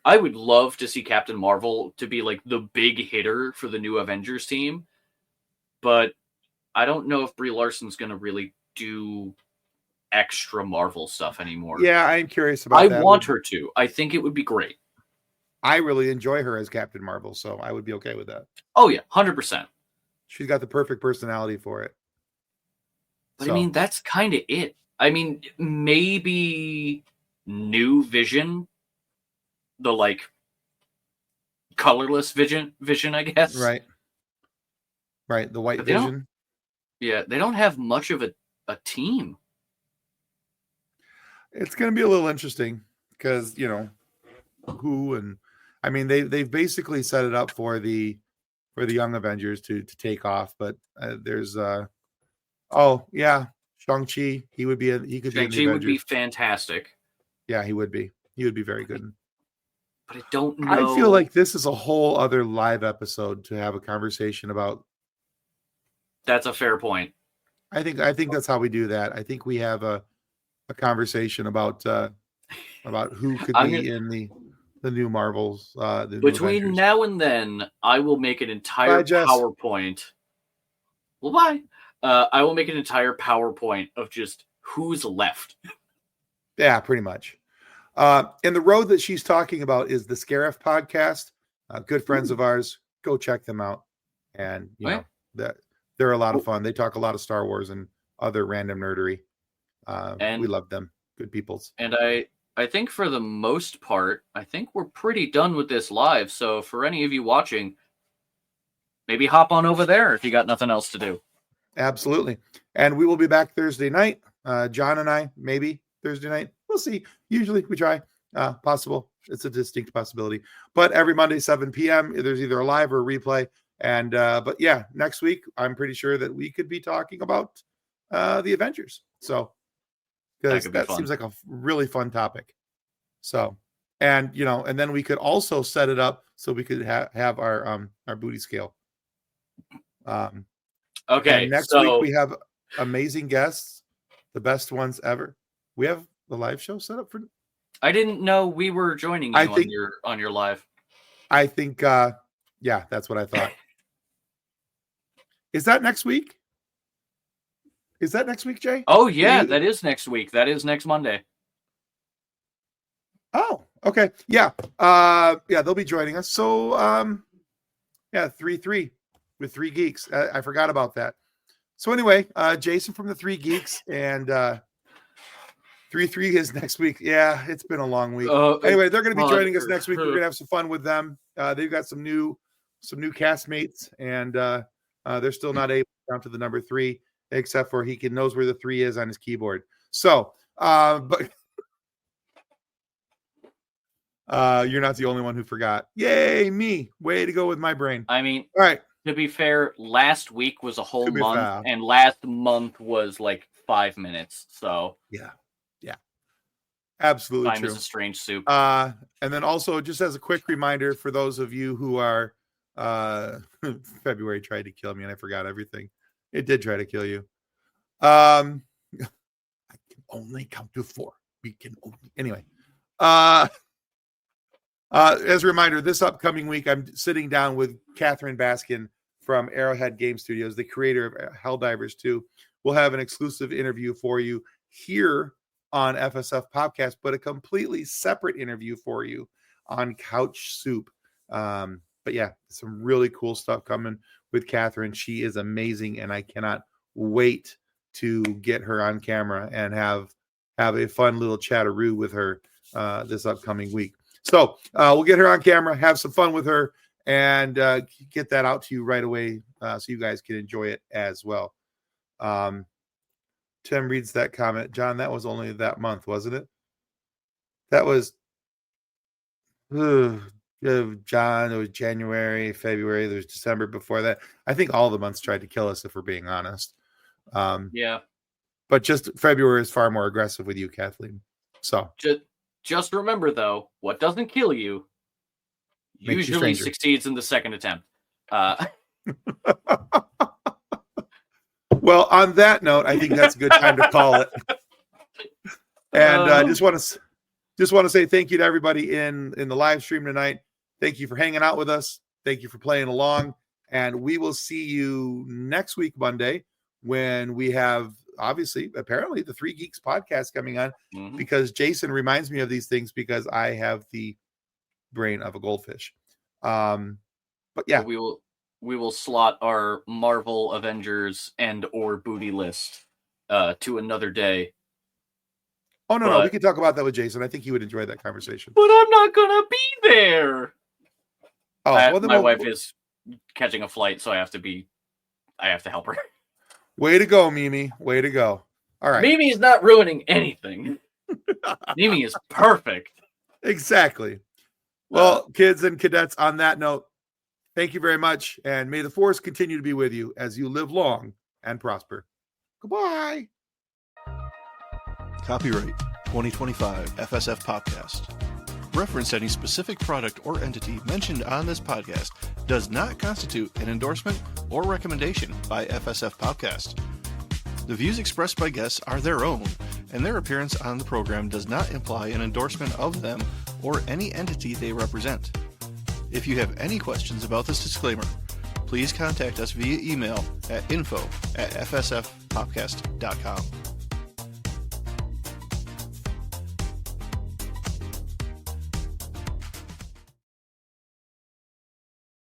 I would love to see Captain Marvel to be like the big hitter for the new Avengers team, but I don't know if Brie Larson's going to really do extra Marvel stuff anymore. Yeah, I'm curious about that. I want her to. I think it would be great. I really enjoy her as Captain Marvel, so I would be okay with that. Oh, yeah, 100%. She's got the perfect personality for it. But I mean, that's kind of it. I mean, maybe New Vision, the like colorless vision, I guess. Right. The White Vision. Yeah, they don't have much of a team. It's going to be a little interesting because, who, and I mean, they've basically set it up for the Young Avengers to take off, but there's Shang-Chi. He could be Shang-Chi would be fantastic. Yeah, he would be very good. But I don't know. I feel like this is a whole other live episode to have a conversation about. That's a fair point. I think that's how we do that. I think we have a conversation about who could be in the new Marvels. Between now and then, I will make an entire PowerPoint. Well, bye. I will make an entire PowerPoint of just who's left. Yeah, pretty much. And the road that she's talking about is the FSF PopCast. Good friends of ours. Go check them out. And that they're a lot of fun. They talk a lot of Star Wars and other random nerdery. And we love them. Good peoples. And I think for the most part, I think we're pretty done with this live. So for any of you watching, maybe hop on over there if you got nothing else to do. Absolutely. And we will be back Thursday night. John and I, maybe Thursday night. We'll see. Usually we try. Possible. It's a distinct possibility. But every Monday, 7 p.m., there's either a live or a replay. And but yeah, next week, I'm pretty sure that we could be talking about the Avengers. So because that seems like a really fun topic. So, and and then we could also set it up so we could have our booty scale. Okay. And next week we have amazing guests, the best ones ever. We have the live show set up for. I didn't know we were joining you on your live. I think, yeah, that's what I thought. Is that next week? Is that next week, Jay? Oh yeah, that is next week. That is next Monday. Oh, okay. Yeah. Yeah, they'll be joining us. So, yeah, 3-3 with 3 Geeks. I forgot about that. So anyway, Jason from the 3 Geeks and 3-3 is next week. Yeah, it's been a long week. Anyway, they're going to be joining us next week. We're going to have some fun with them. They've got some new castmates, and they're still not able to count to the number 3, except for he knows where the 3 is on his keyboard. So, but you're not the only one who forgot. Yay, me! Way to go with my brain. I mean, all right. To be fair, last week was a whole month, and last month was like 5 minutes. So yeah, absolutely time true. is a strange soup. And then also, just as a quick reminder for those of you who are February tried to kill me and I forgot everything. It did try to kill you. I can only count to 4. We can only anyway. As a reminder, this upcoming week I'm sitting down with Catherine Baskin from Arrowhead Game Studios, the creator of Helldivers 2. We'll have an exclusive interview for you here on FSF PopCast, but a completely separate interview for you on Couch Soup. But yeah, some really cool stuff coming with Catherine. She is amazing, and I cannot wait to get her on camera and have a fun little chatteroo with her this upcoming week. So we'll get her on camera, have some fun with her, and get that out to you right away so you guys can enjoy it as well. Tim reads that comment. John, that was only that month, wasn't it? That was John. It was January, February. There was December before that. I think all the months tried to kill us, if we're being honest. Yeah. But just February is far more aggressive with you, Kathleen. So just remember, though, what doesn't kill you usually succeeds in the second attempt. Well, on that note, I think that's a good time to call it. And I just want to say thank you to everybody in the live stream tonight. Thank you for hanging out with us. Thank you for playing along. And we will see you next week, Monday, when we have, obviously, apparently, the Three Geeks podcast coming on, because Jason reminds me of these things because I have the brain of a goldfish. But yeah, we will slot our Marvel Avengers and or booty list to another day. Oh no, we can talk about that with Jason. I think he would enjoy that conversation. But I'm not gonna be there. Oh, my wife is catching a flight, so I have to help her. Way to go, Mimi. Way to go. All right. Mimi is not ruining anything. Mimi is perfect. Exactly. Well, kids and cadets, on that note, thank you very much. And may the force continue to be with you as you live long and prosper. Goodbye. Copyright 2025 FSF PopCast. Reference any specific product or entity mentioned on this podcast does not constitute an endorsement or recommendation by FSF PopCast. The views expressed by guests are their own, and their appearance on the program does not imply an endorsement of them or any entity they represent. If you have any questions about this disclaimer, please contact us via email at info@fsfpopcast.com.